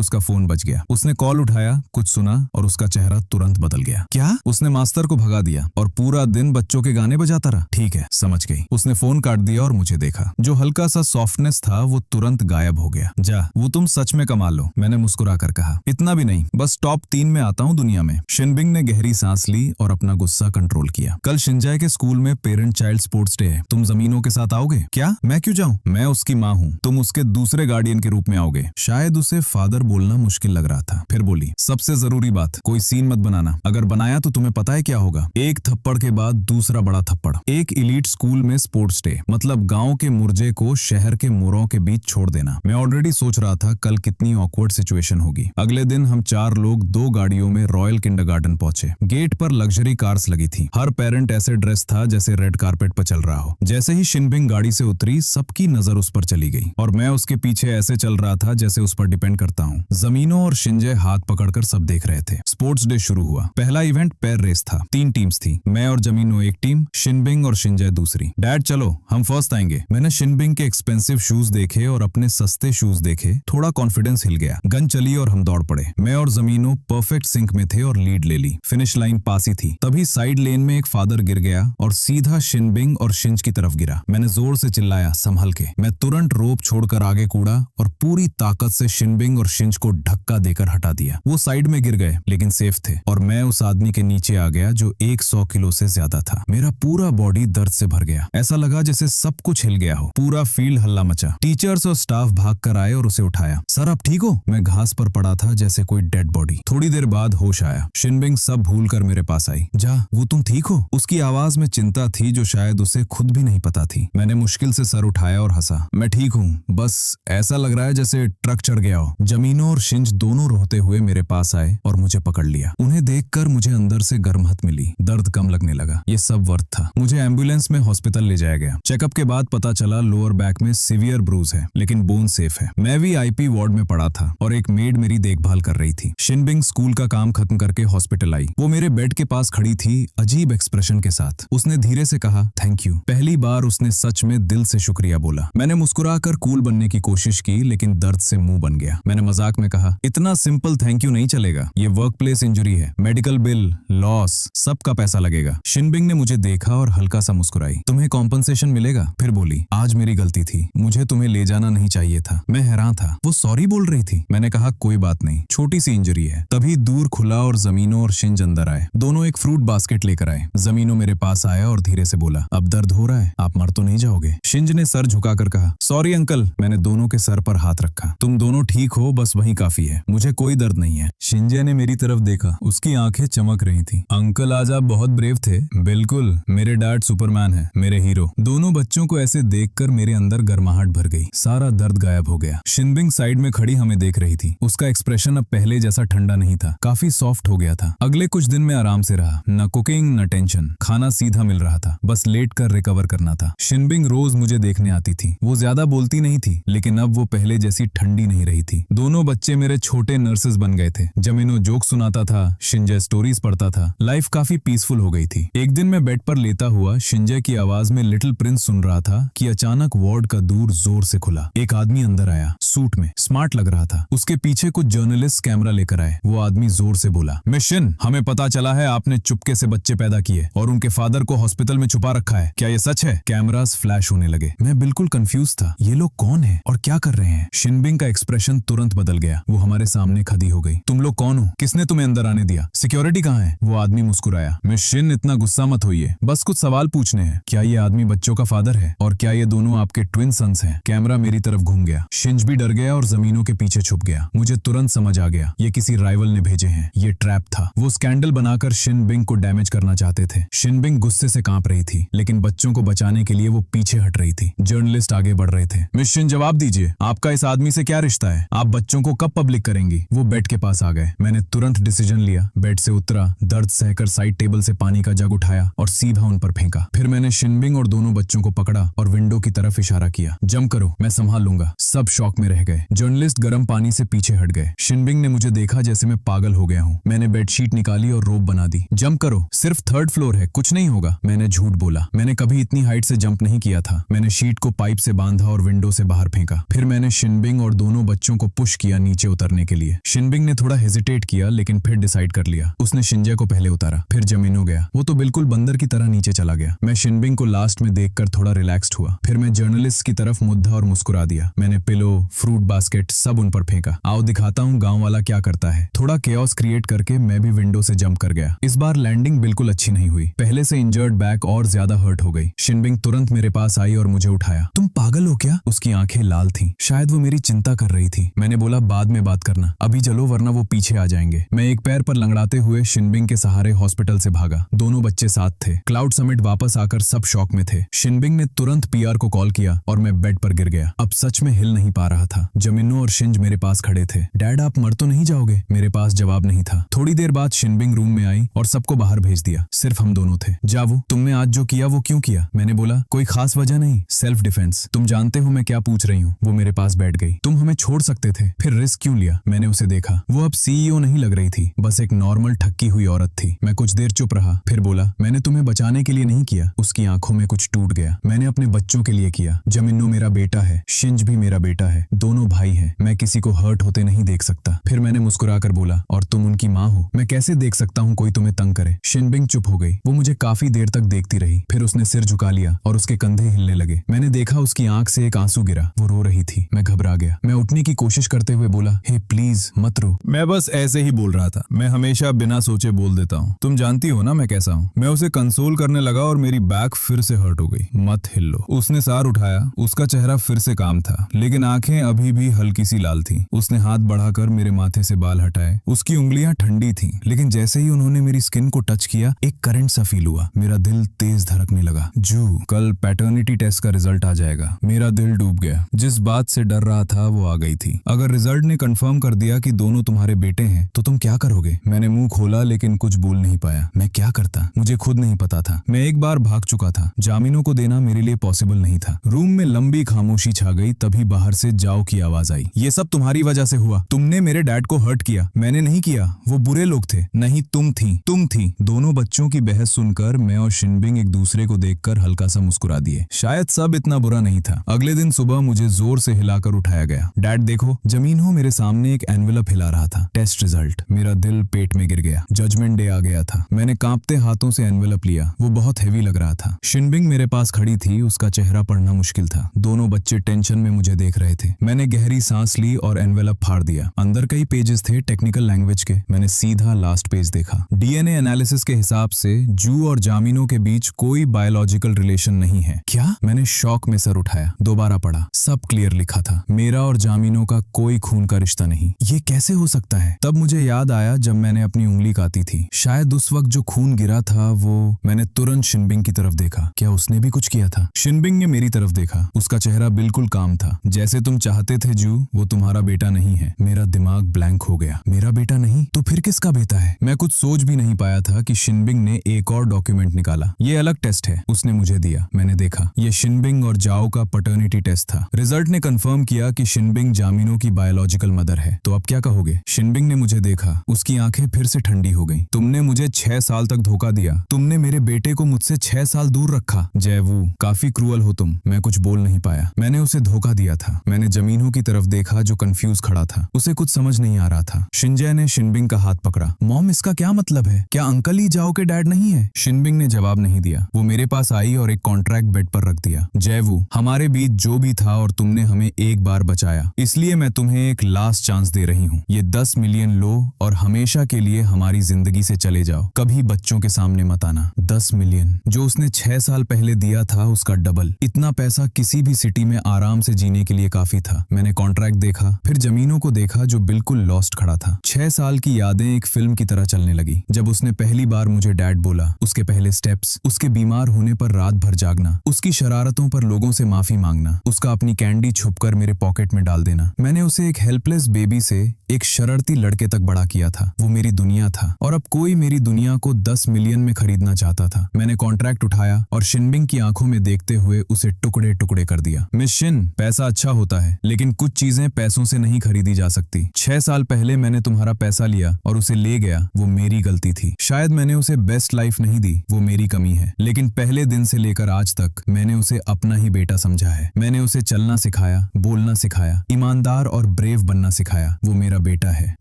Speaker 1: उसका फोन बज गया। उसने कॉल उठाया, कुछ सुना और उसका चेहरा तुरंत बदल गया। क्या? उसने मास्टर को भगा दिया और पूरा दिन बच्चों के गाने बजाता रहा। ठीक है, समझ गई। उसने फोन काट दिया और मुझे देखा। जो हल्का सा सॉफ्टनेस था वो तुरंत गायब हो गया। जा, वो तुम सच में कमाल हो, मैंने मुस्कुरा कर कहा। इतना भी नहीं, बस टॉप 3 में आता हूँ दुनिया में। शिनबिंग ने गहरी सांस ली और अपना गुस्सा कंट्रोल किया। कल शिंजाई के स्कूल में पेरेंट चाइल्ड स्पोर्ट्स डे है, तुम जमीनों के साथ आओगे? क्या? मैं क्यों जाऊं? मैं उसकी माँ हूँ, तुम उसके दूसरे गार्डियन के रूप में आओगे। शायद उसे फादर बोलना मुश्किल लग रहा था। फिर बोली, सबसे जरूरी बात, कोई सीन मत बनाना। अगर बनाया तो तुम्हें पता है क्या होगा? एक थप्पड़ के बाद दूसरा बड़ा थप्पड़। एक इलीट स्कूल में स्पोर्ट्स डे, मतलब गांव के मुर्जे को शहर के मुरों के बीच छोड़ देना। मैं ऑलरेडी सोच रहा था कल कितनी ऑकवर्ड सिचुएशन होगी। अगले दिन हम 4 लोग 2 गाड़ियों में रॉयल किंडरगार्टन पहुंचे। गेट पर लग्जरी कार्स लगी थी। हर पेरेंट ऐसे ड्रेस था जैसे रेड कारपेट पर चल रहा हो। जैसे ही शिनबिंग गाड़ी से उतरी, सबकी नजर उस पर चली गई और मैं उसके पीछे ऐसे चल रहा था जैसे उस पर डिपेंड करता हूँ। जमीनों और शिंजे हाथ पकड़कर सब देख रहे थे। स्पोर्ट्स डे शुरू हुआ। पहला इवेंट पैर रेस था। 3 टीम्स थी, मैं और जमीनों एक टीम, शिनबिंग और शिंजे दूसरी। डैड चलो, हम फर्स्ट आएंगे। मैंने शिनबिंग के एक्सपेंसिव शूज देखे और अपने सस्ते शूज देखे। थोड़ा कॉन्फिडेंस हिल गया। गन चली और हम दौड़ पड़े। मैं और जमीनों परफेक्ट सिंक में थे और लीड ले ली। फिनिश लाइन पास ही थी। तभी साइड लेन में एक फादर गिर गया और सीधा शिनबिंग और शिंज की तरफ गिरा। मैंने जोर से चिल्लाया, संभल के। मैं तुरंत रोप छोड़कर आगे कूदा और पूरी ताकत से शिनबिंग और शिंज को धक्का देकर हटा दिया। वो साइड में गिर गए लेकिन सेफ थे और मैं उस आदमी के नीचे आ गया जो 100 किलो से ज्यादा था। मेरा पूरा बॉडी दर्द से भर गया। ऐसा लगा जैसे सब कुछ हिल गया हो। पूरा फील्ड हल्ला मचा। टीचर्स और स्टाफ भाग कर आए और उसे उठाया। सर आप ठीक हो? मैं घास पर पड़ा था जैसे कोई डेड बॉडी। थोड़ी देर बाद होश आया। शिनबिंग सब भूल कर मेरे पास आई। जा, वो तुम ठीक हो? उसकी आवाज में चिंता थी जो शायद उसे खुद भी नहीं पता थी। मैंने मुश्किल से सर उठाया और हंसा। मैं ठीक हूँ, बस ऐसा लग रहा है जैसे ट्रक चढ़ गया हो। जमीनों और शिंज दोनों रोते हुए मेरे पास आए और मुझे पकड़ लिया। उन्हें देखकर मुझे अंदर से गर्महत मिली। दर्द कम लगने लगा। ये सब वर्थ था। मुझे एम्बुलेंस में हॉस्पिटल ले जाया गया। चेकअप के बाद पता चला लोअर बैक में सीवियर ब्रूज है, लेकिन बोन सेफ है। मैं भी आईपी वार्ड में पड़ा था और एक मेड मेरी देखभाल कर रही थी। शिनबिंग स्कूल का काम खत्म करके हॉस्पिटल आई। वो मेरे बेड के पास खड़ी थी, अजीब एक्सप्रेशन के साथ। उसने धीरे से कहा, थैंक यू। पहली बार उसने सच में दिल से शुक्रिया बोला। मैंने मुस्कुराकर कूल बनने की कोशिश की, लेकिन दर्द से मुंह बन गया। मैंने मजाक में कहा, इतना सिंपल थैंक यू नहीं चलेगा। ये वर्क प्लेस इंजरी है, मेडिकल बिल, लॉस, सबका पैसा लगेगा। शिनबिंग ने मुझे देखा और हल्का सा मुस्कुराई। तुम्हें कॉम्पनसेशन मिलेगा? फिर बोली, आज मेरी गलती थी, मुझे तुम्हें ले जाना नहीं चाहिए था। मैं हैरान था। वो सॉरी बोल रही थी। मैंने कहा, कोई बात नहीं, छोटी सी इंजरी है। तभी दूर खुला और जमीनों और शिंज अंदर आए। दोनों एक फ्रूट बास्केट लेकर आए। जमीनों मेरे पास आया और धीरे से बोला, अब दर्द हो रहा है? आप मर तो नहीं जाओगे? शिंज ने सर झुकाकर कहा, सॉरी अंकल। मैंने दोनों के सर पर हाथ रखा। तुम दोनों ठीक हो, बस वही काफी है, मुझे कोई दर्द नहीं है। शिंजे ने मेरी तरफ देखा। उसकी आंखें चमक रही थी। अंकल आज आप बहुत ब्रेव थे। बिल्कुल, मेरे डैड सुपरमैन है, मेरे हीरो। दोनों बच्चों को ऐसे देखकर मेरे अंदर गर्माहट भर गई। सारा दर्द गायब हो गया। शिनबिंग साइड में खड़ी हमें देख रही थी। उसका एक्सप्रेशन अब पहले जैसा ठंडा नहीं था, काफी सॉफ्ट हो गया था। अगले कुछ दिन में आराम से रहा। न कुकिंग न टेंशन। खाना सीधा मिल रहा था, बस लेट कर रिकवर करना था। शिनबिंग रोज मुझे देखने आती थी। वो ज्यादा बोलती नहीं थी, लेकिन अब वो पहले जैसी ठंडी नहीं रही थी। दोनों बच्चे मेरे छोटे नर्सेस बन गए थे। जमीनो जोक सुनाता था, शिंजे स्टोरीज पढ़ता था। लाइफ काफी पीसफुल हो गई थी। एक दिन मैं बेड पर लेता हुआ शिंजे की आवाज में लिटिल प्रिंस सुन रहा था कि अचानक वार्ड का दूर जोर से खुला। एक आदमी अंदर आया, सूट में, स्मार्ट लग रहा था। उसके पीछे कुछ जर्नलिस्ट कैमरा लेकर आए। वो आदमी जोर से बोला, मिशन, हमें पता चला है आपने चुपके से बच्चे पैदा किए और उनके फादर को हॉस्पिटल में छुपा रखा है, क्या ये सच है? कैमरास फ्लैश होने लगे। मैं बिल्कुल कंफ्यूज था। ये लोग कौन हैं और क्या कर रहे हैं? शिनबिंग का एक्सप्रेशन तुरंत बदल गया। वो हमारे सामने खड़ी हो गई। तुम लोग कौन हो? किसने तुम्हें अंदर आने दिया? सिक्योरिटी कहाँ है? वो आदमी मुस्कुराया। मिशन, इतना गुस्सा मत होइए, बस कुछ सवाल पूछने हैं। क्या ये आदमी बच्चों का फादर है और क्या ये दोनों आपके ट्विन सन्स हैं? कैमरा मेरी तरफ घूम गया। शिंज भी डर गया और जमीनों के पीछे छुप गया। मुझे तुरंत समझ आ गया, ये किसी राइवल ने भेजे हैं। ये ट्रैप था। वो स्कैंडल बनाकर शिनबिंग को डैमेज करना चाहते थे। शिनबिंग गुस्से से कांप रही थी, लेकिन बच्चों को बचाने के लिए वो पीछे हट रही थी। जर्नलिस्ट आगे बढ़ रहे थे। मिशन, जवाब दीजिए, आपका इस आदमी से क्या रिश्ता है? आप बच्चों को कब पब्लिक करेंगी? वो बेड के पास आ गए। मैंने तुरंत डिसीजन लिया। बेड से उतरा, दर्द सहकर साइड टेबल से पानी का जग उठाया और सीधा उन पर फेंका। फिर मैंने शिनबिंग और दोनों बच्चों को पकड़ा और विंडो की तरफ इशारा किया, जंप करो, मैं संभाल लूंगा। सब शॉक में रह गए। जर्नलिस्ट गर्म पानी से पीछे हट गए। शिनबिंग ने मुझे देखा जैसे मैं पागल हो गया हूँ। मैंने बेडशीट निकाली और रोप बना दी। जंप करो, सिर्फ 3rd फ्लोर है, कुछ नहीं होगा। मैंने झूठ बोला। मैंने कभी इतनी हाइट से जंप नहीं किया था। मैंने शीट को पाइप से बांधा और विंडो से बाहर फेंका। फिर मैंने शिनबिंग और दोनों बच्चों को पुश किया नीचे उतरने के लिए। शिनबिंग ने थोड़ा हेजिटेट किया लेकिन फिर डिसाइड कर लिया। उसने शिंजे को पहले उतारा, फिर जमीनो गया। वो तो बिल्कुल बंदर की तरह नीचे चला गया। मैं शिनबिंग को लास्ट में देखकर थोड़ा रिलैक्स्ड हुआ। फिर मैं जर्नलिस्ट की तरफ मुद्दा और मुस्कुरा दिया। मैंने पिलो, फ्रूट बास्केट सब उन पर फेंका। आओ दिखाता हूँ गाँव वाला क्या करता है। थोड़ा केओस क्रिएट करके मैं भी विंडो से जंप कर गया। इस बार लैंडिंग बिल्कुल अच्छी नहीं हुई। पहले से इंजर्ड बैक और ज्यादा हर्ट हो गई। शिनबिंग तुरंत मेरे पास आई और मुझे उठाया। तुम पागल हो क्या? उसकी आंखें लाल थीं। शायद वो मेरी चिंता कर रही थी। मैंने बोला बाद में बात करना, अभी चलो वरना वो पीछे आ जाएंगे। मैं एक पैर पर लंगड़ाते हुए शिनबिंग के सहारे हॉस्पिटल से भागा। दोनों बच्चे साथ थे। क्लाउड समिट वापस आकर सब शॉक में थे। शिनबिंग ने तुरंत पीआर को कॉल किया और मैं बेड पर गिर गया। अब सच में हिल नहीं पा रहा था। जमीनो और शिंज मेरे पास खड़े थे। डैड आप मर तो नहीं जाओगे? मेरे पास जवाब नहीं था। थोड़ी देर बाद शिनबिंग रूम में आई और सबको बाहर भेज दिया। सिर्फ हम दोनों थे। जावू, तुमने आज जो किया वो क्यों किया? मैंने बोला कोई खास वजह नहीं, सेल्फ डिफेंस। तुम जानते हो मैं क्या पूछ रही हूँ। वो मेरे पास बैठ गई। तुम हमें छोड़ सकते थे, फिर रिस्क क्यों लिया? मैंने उसे देखा। वो अब सीईओ नहीं लग रही थी, बस एक नॉर्मल ठक्की हुई औरत थी। मैं कुछ देर चुप रहा, फिर बोला मैंने तुम्हें बचाने के लिए नहीं किया। उसकी आंखों में कुछ टूट गया। मैंने अपने बच्चों के लिए किया। जमीनो मेरा बेटा है, शिंज भी मेरा बेटा है, दोनों भाई हैं। मैं किसी को हर्ट होते नहीं देख सकता। फिर मैंने मुस्कुराकर बोला और तुम उनकी माँ हो, मैं कैसे देख सकता हूँ कोई तुम्हें तंग करे? शिनबिंग चुप हो गई। वो मुझे काफी देर तक देखती रही। फिर उसने सिर झुका लिया और उसके कंधे हिलने लगे। मैंने देखा उसकी आंख से एक आंसू गिरा। वो रो रही थी। मैं घबरा गया। मैं उठने की कोशिश करते हुए बोला हे प्लीज मत रो।
Speaker 2: मैं बस ऐसे ही बोल रहा था। मैं हमेशा बिना सोचे बोल देता हूँ। तुम जानती हो ना मैं कैसा हूँ। मैं उसे कंसोल करने लगा और मेरी बैक फिर से हर्ट हो गई। मत हिलो। उसने सार उठाया। उसका चेहरा फिर से काम था लेकिन आंखें अभी भी हल्की सी लाल थी। उसने हाथ बढ़ाकर मेरे माथे से बाल हटाए। उसकी उंगलियां ठंडी थीं लेकिन जैसे ही उन्होंने मेरी स्किन को टच किया एक करंट सा फील हुआ। मेरा दिल तेज धड़कने लगा। जू, कल पैटर्निटी टेस्ट का रिजल्ट आ जाएगा। मेरा दिल डूब गया। जिस बात से डर रहा था वो आ गई थी। अगर रिजल्ट ने कंफर्म कर दिया कि दोनों तुम्हारे बेटे हैं तो तुम क्या करोगे? मैंने मुंह खोला लेकिन कुछ बोल नहीं पाया। मैं क्या करता मुझे खुद नहीं पता था। मैं एक बार भाग चुका था। जामिनो को देना मेरे लिए पॉसिबल नहीं था। रूम में लंबी खामोशी छा गई। तभी बाहर से जाओ की आवाज आई। ये सब तुम्हारी वजह से हुआ। तुमने मेरे डैड को हर्ट किया। मैंने नहीं किया, वो बुरे लोग थे। नहीं तुम थी। दोनों बच्चों की बहस सुनकर मैं और शिनबिंग एक दूसरे को देखकर हल्का सा मुस्कुरा दिए। शायद सब इतना बुरा नहीं था। अगले दिन सुबह मुझे जोर से हिलाकर उठाया गया। डैड देखो। जमीनो मेरे सामने एक एनवेलप हिला रहा था। Test result. मेरा दिल पेट में गिर गया। जजमेंट डे आ गया था। मैंने कांपते हाथों से एनवेलप लिया। वो बहुत हेवी लग रहा था। शिनबिंग मेरे पास खड़ी थी। उसका चेहरा पढ़ना मुश्किल था। दोनों बच्चे टेंशन में मुझे देख रहे थे। मैंने गहरी सांस ली और एनवेलप फाड़ दिया। अंदर कई पेजेस थे टेक्निकल लैंग्वेज के। मैंने सीधा लास्ट पेज देखा। डीएनए एनालिसिस के हिसाब से जू और जामिनो के बीच कोई बायोलॉजिकल रिलेशन नहीं है। क्या? मैंने शॉक में सर उठाया। दोबारा पढ़ा। सब क्लियर लिखा था। मेरा और जामिनो का कोई खून का रिश्ता नहीं। ये कैसे हो सकता है? तब मुझे याद आया जब मैंने अपनी उंगली काटी थी। शायद उस वक्त जो खून गिरा था वो। मैंने तुरंत शिनबिंग की तरफ देखा। क्या उसने भी कुछ किया था? शिनबिंग ने मेरी तरफ देखा। उसका चेहरा बिल्कुल काम था। जैसे तुम चाहते थे जू, वो तुम्हारा बेटा नहीं है। मेरा दिमाग ब्लैंक हो गया। मेरा बेटा नहीं तो फिर किसका बेटा है? मैं कुछ सोच भी नहीं पाया था कि शिनबिंग ने एक और डॉक्यूमेंट निकाला। ये अलग टेस्ट है। उसने मुझे दिया। मैंने देखा। ये शिनबिंग और जाओ का पैटर्निटी टेस्ट था। रिजल्ट ने कंफर्म किया कि शिनबिंग जामिनो की बायोलॉजिकल मदर है। तो अब क्या कहोगे? शिनबिंग ने मुझे देखा। उसकी आंखें फिर से ठंडी हो गईं। तुमने मुझे 6 साल तक धोखा दिया। तुमने मेरे बेटे को मुझसे 6 साल दूर रखा। जयवू, काफी क्रूअल हो तुम। मैं कुछ बोल नहीं पाया। मैंने उसे धोखा दिया था। मैंने जमीनो की तरफ देखा जो कंफ्यूज खड़ा था। उसे कुछ समझ नहीं आ रहा था। शिंजे ने शिनबिंग का हाथ पकड़ा। मॉम, इसका क्या मतलब है? क्या अंकल ही जाओ के डैड नहीं है? शिनबिंग ने जवाब नहीं दिया। वो मेरे पास आई और एक कॉन्ट्रैक्ट बेड पर रख दिया। जयवू, हमारे बीच जो भी था और तुमने हमें एक बार बचाया, इसलिए मैं तुम्हें एक लास्ट चांस दे रही हूँ। ये 10 मिलियन लो और हमेशा के लिए हमारी जिंदगी से चले जाओ। कभी बच्चों के सामने मत आना। 10 मिलियन जो उसने 6 साल पहले दिया था उसका डबल। इतना पैसा किसी भी सिटी में आराम से जीने के लिए काफी था। मैंने कॉन्ट्रैक्ट देखा, फिर जमीनों को देखा जो बिल्कुल लॉस्ट खड़ा था। 6 साल की यादें एक फिल्म की तरह चलने लगी। जब उसने पहली बार मुझे डैड बोला, उसके पहले स्टेप्स, उसके बीमार होने पर रात भर जागना, उसकी शरारतों पर लोगों से माफी मांगना, उसका अपनी कैंडी छुपकर मेरे पॉकेट में डाल देना। मैंने उसे एक हेल्पलेस बेबी से एक शरारती लड़के तक बड़ा किया था। वो मेरी दुनिया था और अब कोई मेरी दुनिया को 10 मिलियन में खरीदना चाहता था। मैंने कॉन्ट्रैक्ट उठाया और शिनबिंग की आंखों में देखते हुए उसे टुकड़े टुकड़े कर दिया। मिस शिन, पैसा अच्छा होता है लेकिन कुछ चीजें पैसों से नहीं खरीदी जा सकती। 6 साल पहले मैंने तुम्हारा पैसा लिया और उसे ले गया, वो मेरी गलती थी। शायद मैंने उसे बेस्ट लाइफ नहीं दी, वो मेरी कमी है, लेकिन पहले दिन से लेकर आज तक मैंने उसे अपना ही
Speaker 1: बेटा समझा है। मैंने उसे चलना सिखाया, बोलना सिखाया, ईमानदार और ब्रेव बनना सिखाया। वो मेरा बेटा है।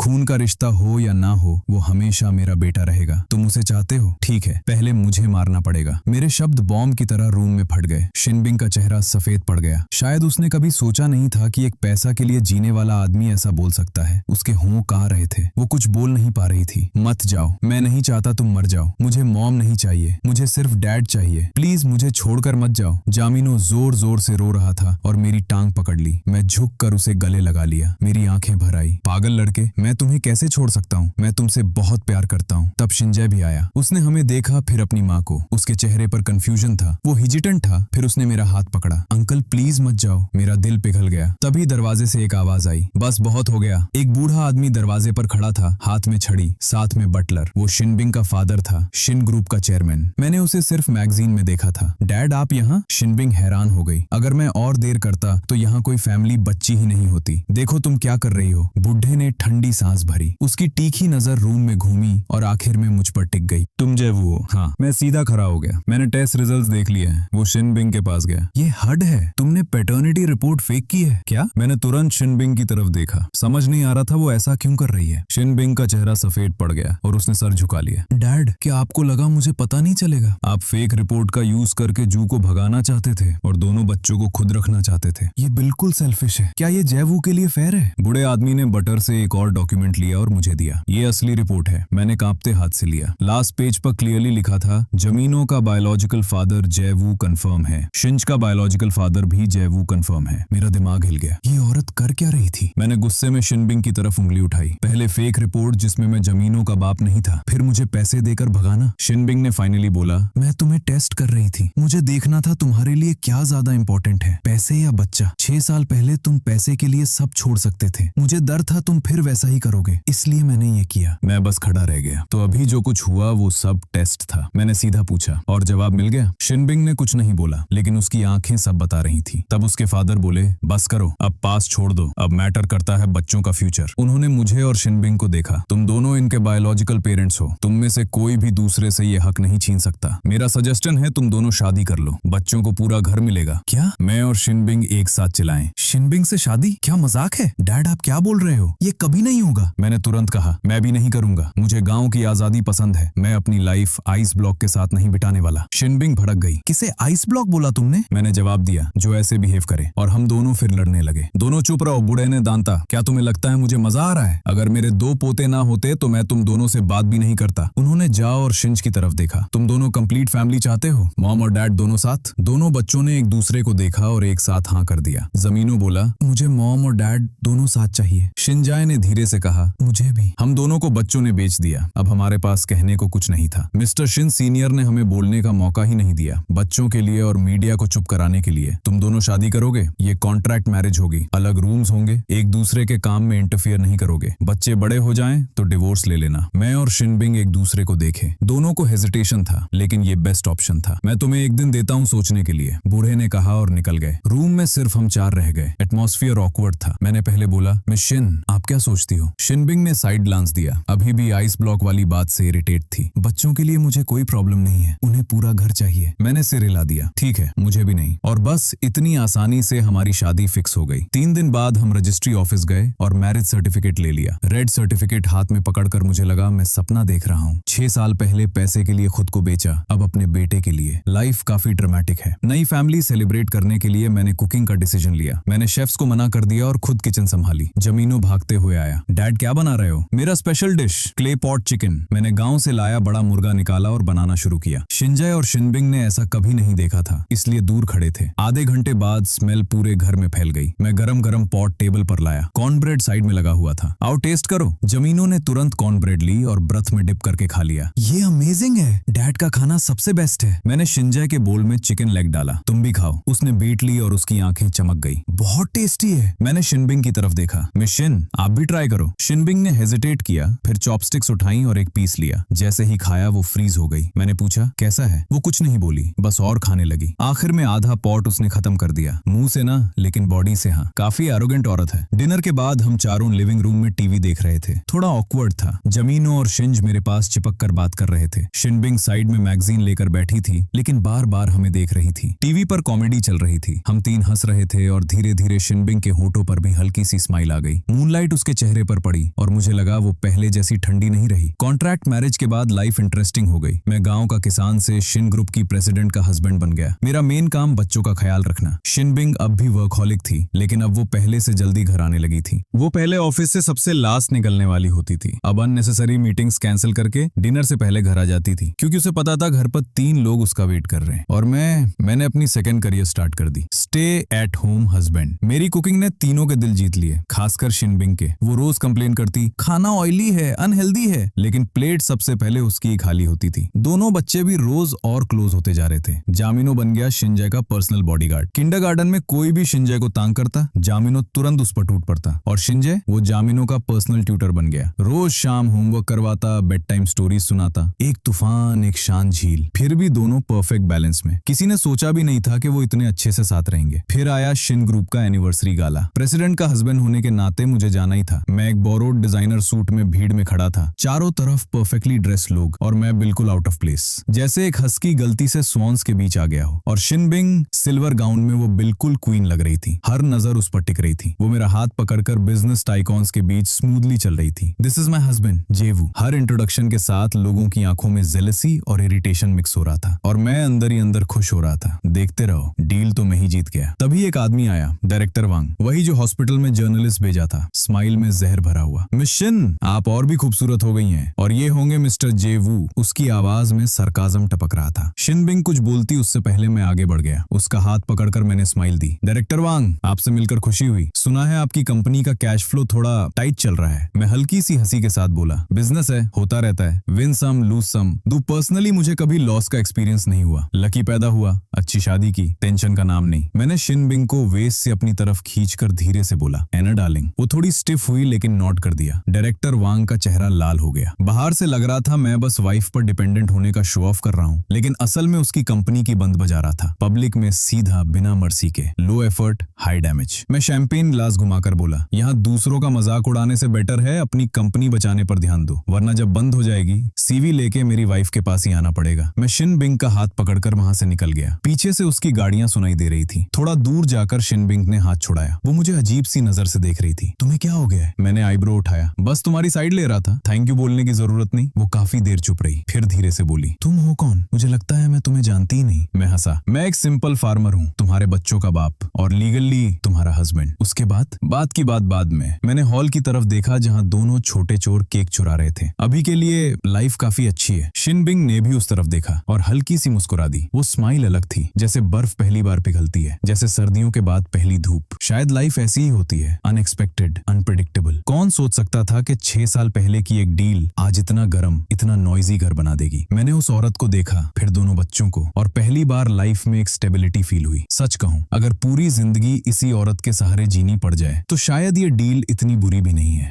Speaker 1: खून का रिश्ता हो या ना हो, वो हमेशा मेरा बेटा रहेगा। तुम उसे चाहते हो? ठीक है, पहले मुझे मारना पड़ेगा। मेरे शब्द बॉम्ब की तरह रूम में फट गए। शिनबिंग का चेहरा सफेद पड़ गया। शायद उसने कभी सोचा नहीं था कि एक पैसा के लिए जीने वाला आदमी ऐसा बोल सकता है। उसके होंठ आ रहे थे। वो कुछ बोल नहीं पा रही थी। मत जाओ, मैं नहीं चाहता तुम मर जाओ। मुझे मॉम नहीं चाहिए, मुझे सिर्फ डैड चाहिए। प्लीज मुझे छोड़कर मत जाओ। जामिनो जोर जोर से रो रहा था और मेरी टांग पकड़ ली। मैं झुक कर उसे गले लगा लिया। मेरी आंखें भर आई। पागल लड़के, मैं तुम्हें कैसे छोड़ सकता हूँ? मैं तुमसे बहुत प्यार करता हूँ। तब शिंजय भी आया। उसने हमें देखा, फिर अपनी माँ को। उसके चेहरे पर कंफ्यूजन था। वो हिजिटेंट था। फिर उसने मेरा हाथ पकड़ा। अंकल प्लीज मत जाओ। मेरा दिल पिघल गया। तभी दरवाजे से एक आवाज आई, बस बहुत हो गया। एक बूढ़ा आदमी दरवाजे पर खड़ा था, हाथ में छड़ी, साथ में बटलर। वो शिनबिंग का फादर था, शिन ग्रुप का चेयरमैन। मैंने उसे सिर्फ मैगजीन में देखा था। डैड आप यहाँ? शिनबिंग हैरान हो गई। अगर मैं और देर करता तो यहाँ कोई फैमिली बच्ची ही नहीं होती। देखो तुम क्या कर रही हो। बुढ़े ने ठंडी सांस भरी। उसकी तीखी नजर रूम में घूमी और आखिर में मुझ पर टिक गई। तुम जेवू हो? हाँ। मैं सीधा खड़ा हो गया। मैंने टेस्ट रिजल्ट्स देख लिए हैं। वो शिनबिंग के पास गया। ये हड है। तुमने पैटर्निटी रिपोर्ट फेक की है क्या? मैंने तुरंत शिनबिंग की तरफ देखा। समझ नहीं आ रहा था वो ऐसा क्यों कर रही है। शिनबिंग का चेहरा सफेद पड़ गया और उसने सर झुका लिया। डैड, क्या आपको लगा मुझे पता नहीं चलेगा? आप फेक रिपोर्ट का यूज करके जू को भगाना चाहते थे और दोनों बच्चों को खुद रखना चाहते थे। ये बिल्कुल सेल्फिश है। क्या ये जयवू के लिए फेयर है? बूढ़े आदमी ने बटर से एक और डॉक्यूमेंट लिया और मुझे दिया। ये असली रिपोर्ट है। मैंने कांपते हाथ से लिया। लास्ट पेज पर क्लियरली लिखा था, जमीनों का बायोलॉजिकल फादर जयवू कंफर्म है। शिंज का बायोलॉजिकल फादर भी जयवू कंफर्म है। मेरा दिमाग हिल गया। ये औरत कर क्या रही थी? मैंने गुस्से में शिनबिंग की तरफ उंगली उठाई। पहले फेक रिपोर्ट जिसमें मैं जमीनों का बाप नहीं था, फिर मुझे पैसे देकर भगाना। शिनबिंग ने फाइनली बोला, मैं तुम्हें टेस्ट कर रही थी। मुझे देखना था तुम्हारे लिए क्या ज्यादा इंपॉर्टेंट है, पैसे या बच्चा। 6 साल पहले तुम पैसे के लिए सब छोड़ सकते थे। मुझे डर था तुम फिर वैसा ही करोगे, इसलिए मैंने ये किया। मैं बस खड़ा रह गया। तो अभी जो कुछ हुआ वो सब टेस्ट था। मैंने सीधा पूछा, और जवाब मिल गया? शिनबिंग ने कुछ नहीं बोला, लेकिन उसकी आंखें सब बता रही थी। तब उसके फादर बोले, बस करो, अब पास छोड़ दो। अब मैटर करता है बच्चों का फ्यूचर। उन्होंने मुझे और शिनबिंग को देखा। तुम दोनों इनके बायोलॉजिकल पेरेंट्स हो। तुम में से कोई भी दूसरे से ये हक नहीं छीन सकता। मेरा सजेशन है तुम दोनों शादी कर लो। बच्चों को पूरा घर मिलेगा। क्या? मैं और शिनबिंग एक साथ चिल्लाएं। शिनबिंग से शादी? क्या मजाक है? डैड आप क्या बोल रहे हो? ये कभी नहीं होगा। मैंने तुरंत कहा, मैं भी नहीं करूंगा। मुझे गांव की आजादी पसंद है। मैं अपनी लाइफ आइस ब्लॉक के साथ नहीं बिताने वाला। शिनबिंग भड़क गई। किसे आइस ब्लॉक बोला तुमने? मैंने जवाब दिया, जो ऐसे बिहेव करे। और हम दोनों फिर लड़ने लगे। दोनों चुप रहो। बूढ़े ने दांता। क्या तुम्हें लगता है मुझे मजा आ रहा है? अगर मेरे 2 पोते ना होते तो मैं तुम दोनों से बात भी नहीं करता। उन्होंने जाओ और शिंज की तरफ देखा। तुम दोनों कंप्लीट फैमिली चाहते हो? मॉम और डैड दोनों साथ? दोनों बच्चों ने एक दूसरे को देखा और एक साथ हाँ कर दिया। जमीनो बोला, मुझे मॉम और डैड दोनों साथ चाहिए। शिंजाय ने धीरे से कहा, मुझे भी। हम दोनों को बच्चों ने बेच दिया। अब हमारे पास कहने को कुछ नहीं था। मिस्टर शिन सीनियर ने हमें बोलने का मौका ही नहीं दिया। बच्चों के लिए और मीडिया को चुप कराने के लिए। तुम दोनों शादी करोगे? ये कॉन्ट्रैक्ट मैरिज होगी। अलग रूम्स होंगे। एक दूसरे के काम में इंटरफियर नहीं करोगे। बच्चे बड़े हो जाएं तो डिवोर्स ले लेना। मैं और शिनबिंग एक दूसरे को देखे। दोनों को हेजिटेशन था, लेकिन ये बेस्ट ऑप्शन था। मैं तुम्हें एक दिन देता हूँ सोचने के लिए, बूढ़े ने कहा और निकल गए। रूम में सिर्फ हम 4 रह गए। एटमॉस्फियर ऑकवर्ड था। मैंने पहले बोला, मिस शिन आप क्या सोचती हो? शिनबिंग ने साइड ग्लांस दिया। अभी भी आइस ब्लॉक वाली बात से इरिटेट थी। बच्चों के लिए मुझे कोई प्रॉब्लम नहीं है। उन्हें पूरा घर चाहिए। मैंने सिर हिला दिया। ठीक है, मुझे भी नहीं। और बस इतनी आसानी से हमारी शादी फिक्स हो गई। 3 दिन बाद हम रजिस्ट्री ऑफिस गए और मैरिज सर्टिफिकेट ले लिया। रेड सर्टिफिकेट हाथ में पकड़कर मुझे लगा मैं सपना देख रहा हूँ। 6 साल पहले पैसे के लिए खुद को बेचा, अब अपने बेटे के लिए। लाइफ काफी ड्रामेटिक है। नई फैमिली सेलिब्रेट करने के लिए मैंने कुकिंग का डिसीजन लिया। मैंने शेफ्स को मना कर दिया और खुद किचन संभाली। जमीनो भागते हुए आया। डैड क्या बना रहे हो? मेरा special dish clay pot chicken. मैंने गांव से लाया बड़ा मुर्गा निकाला और बनाना शुरू किया। शिंजय और शिनबिंग ने ऐसा कभी नहीं देखा था, इसलिए दूर खड़े थे। आधे घंटे बाद स्मेल पूरे घर में फैल गई। मैं गरम गरम पॉट टेबल पर लाया। कॉर्न ब्रेड साइड में लगा हुआ था। आओ टेस्ट करो। जमीनों ने तुरंत कॉर्न ब्रेड ली और ब्रथ में डिप करके खा लिया। ये अमेजिंग है। डैड का खाना सबसे बेस्ट है। मैंने शिंजय के बोल में चिकन लेग डाला। तुम भी खाओ। उसने बीट ली और उसकी आंखें चमक गई। बहुत टेस्टी है। मैंने शिनबिंग की तरफ देखा। मिस शिन आप भी ट्राई करो। शिनबिंग ने हेजिटेट किया, फिर चॉपस्टिक्स उठाई और एक पीस लिया। जैसे ही खाया वो फ्रीज हो गई। मैंने पूछा कैसा है? वो कुछ नहीं बोली, बस और खाने लगी। आखिर में आधा पॉट उसने खत्म कर दिया। मुंह से ना, लेकिन बॉडी से हाँ। काफी एरोगेंट औरत है। डिनर के बाद हम चारों लिविंग रूम में टीवी देख रहे थे। थोड़ा ऑकवर्ड था। जमीनो और शिंज मेरे पास चिपक कर बात कर रहे थे। शिनबिंग साइड में मैगजीन लेकर बैठी थी, लेकिन बार बार हमें देख रही थी। टीवी पर पर कॉमेडी चल रही थी। हम तीन हंस रहे थे और धीरे धीरे शिनबिंग के होठों पर भी हल्की सी स्माइल आ गई। मूनलाइट उसके चेहरे पर पड़ी और मुझे लगा वो पहले जैसी ठंडी नहीं रही। कॉन्ट्रैक्ट मैरिज के बाद लाइफ इंटरेस्टिंग हो गई। मैं गांव का किसान से शिन ग्रुप की प्रेसिडेंट का हस्बैंड बन गया। मेरा मेन काम बच्चों का ख्याल रखना। शिनबिंग अब भी वर्कहॉलिक थी, लेकिन अब वो पहले से जल्दी घर आने लगी थी। वो पहले ऑफिस से सबसे लास्ट निकलने वाली होती थी, अब अननेसेसरी मीटिंग्स कैंसिल करके डिनर से पहले घर आ जाती थी, क्योंकि उसे पता था घर पर 3 लोग उसका वेट कर रहे हैं। और मैंने अपनी सेकंड करियर स्टार्ट कर दी, स्टे एट होम हस्बैंड। मेरी कुकिंग ने तीनों के दिल जीत लिए, खासकर शिनबिंग के। वो रोज कंप्लेन करती, खाना ऑयली है, अनहेल्दी है, लेकिन प्लेट सबसे पहले उसकी ही खाली होती थी। दोनों बच्चे भी रोज और क्लोज होते जा रहे थे। जामिनो बन गया शिंजय का पर्सनल बॉडीगार्ड। किंडरगार्टन में कोई भी शिंजय को तांग करता, जामिनो तुरंत उस पर टूट पड़ता, और शिंजय वो जामिनो का पर्सनल ट्यूटर बन गया। रोज शाम होमवर्क करवाता, बेड टाइम स्टोरीज सुनाता। एक तूफान, एक शांत झील, फिर भी दोनों परफेक्ट बैलेंस में। किसी ने सोचा भी नहीं था कि वो इतने अच्छे से साथ रहेंगे। फिर आया शिन ग्रुप का एनिवर्सरी गाला। प्रेसिडेंट का हस्बैंड होने के नाते मुझे जाना ही था। मैं एक बोरोड डिजाइनर सूट में भीड़ में खड़ा था, चारों तरफ परफेक्टली ड्रेस्ड लोग, और मैं बिल्कुल आउट ऑफ प्लेस, जैसे एक हस्की गलती से स्वॉन्स के बीच आ गया हो। और शिनबिंग सिल्वर गाउन में वो बिल्कुल क्वीन लग रही थी। हर नजर उस पर टिक रही थी। वो मेरा हाथ पकड़कर बिजनेस टाइकॉन्स के बीच स्मूथली चल रही थी। दिस इज माई हस्बैंड जेवू। हर इंट्रोडक्शन के साथ लोगों की आंखों में जेलसी और इरिटेशन मिक्स हो रहा था, और मैं अंदर ही अंदर खुश हो रहा था। देखते रहो, डील तो मैं ही जीत गया। तभी एक आदमी आया, डायरेक्टर वांग, वही जो हॉस्पिटल में जर्नलिस्ट भेजा था, स्माइल में जहर भरा हुआ। मिस शिन, आप और भी खूबसूरत हो गई हैं, और ये होंगे मिस्टर जेवू। उसकी आवाज में सरकाजम टपक रहा था। शिनबिंग कुछ बोलती उससे पहले मैं आगे बढ़ गया। उसका हाथ पकड़कर मैंने स्माइल दी। डायरेक्टर वांग, आपसे मिलकर खुशी हुई। सुना है आपकी कंपनी का कैश फ्लो थोड़ा टाइट चल रहा है। मैं हल्की सी हंसी के साथ बोला, बिजनेस है, होता रहता है, विन सम लूज सम। दो पर्सनली मुझे कभी लॉस का एक्सपीरियंस नहीं हुआ। लकी पैदा हुआ, अच्छी शादी की, टेंशन का नाम नहीं। मैंने शिनबिंग को वेस्ट से अपनी तरफ खींचकर धीरे से बोला, एना डार्लिंग। वो थोड़ी स्टिफ हुई, लेकिन नॉट कर दिया। डायरेक्टर वांग का चेहरा लाल हो गया। बाहर से लग रहा था मैं बस वाइफ पर डिपेंडेंट होने का शो ऑफ कर रहा हूँ, लेकिन असल में उसकी कंपनी की बंद बजा रहा था। पब्लिक में सीधा, बिना मर्सी के, लो एफर्ट हाई डैमेज। मैं शैंपेन ग्लास घुमाकर बोला, यहाँ दूसरों का मजाक उड़ाने से बेटर है अपनी कंपनी बचाने पर ध्यान दो, वरना जब बंद हो जाएगी सीवी लेके मेरी वाइफ के पास ही आना पड़ेगा। मैं शिनबिंग का हाथ पकड़कर वहां से निकल गया। पीछे से उसकी गाड़ियां सुनाई दे रही थी। थोड़ा दूर जाकर शिनबिंग ने हाथ छुड़ाया। वो मुझे अजीब सी नजर से देख रही थी। तुम्हें क्या हो गया है? मैंने आईब्रो उठाया। बस तुम्हारी साइड ले रहा था, थैंक यू बोलने की जरूरत नहीं। वो काफी देर चुप रही, फिर धीरे से बोली, तुम हो कौन? मुझे लगता है मैं तुम्हें जानती ही नहीं। मैं हंसा, मैं एक सिंपल फार्मर हूँ, तुम्हारे बच्चों का बाप, और लीगली तुम्हारा हस्बैंड। उसके बाद बात की बात बाद में। मैंने हॉल की तरफ देखा जहाँ दोनों छोटे चोर केक चुरा रहे थे। अभी के लिए लाइफ काफी अच्छी है। शिनबिंग ने भी उस तरफ देखा और हल्की सी मुस्कुरा दी। वो स्माइल अलग थी, जैसे बर्फ पहली बार पिघलती है, जैसे सर्दियों के बाद पहली धूप। शायद लाइफ ऐसी ही होती है, अनएक्सपेक्टेड, अनप्रेडिक्टेबल। कौन सोच सकता था कि 6 साल पहले की एक डील आज इतना गर्म, इतना नॉइजी घर बना देगी। मैंने उस औरत को देखा, फिर दोनों बच्चों को, और पहली बार लाइफ में एक स्टेबिलिटी फील हुई। सच कहूं, अगर पूरी जिंदगी इसी औरत के सहारे जीनी पड़ जाए तो शायद ये डील इतनी बुरी भी नहीं है।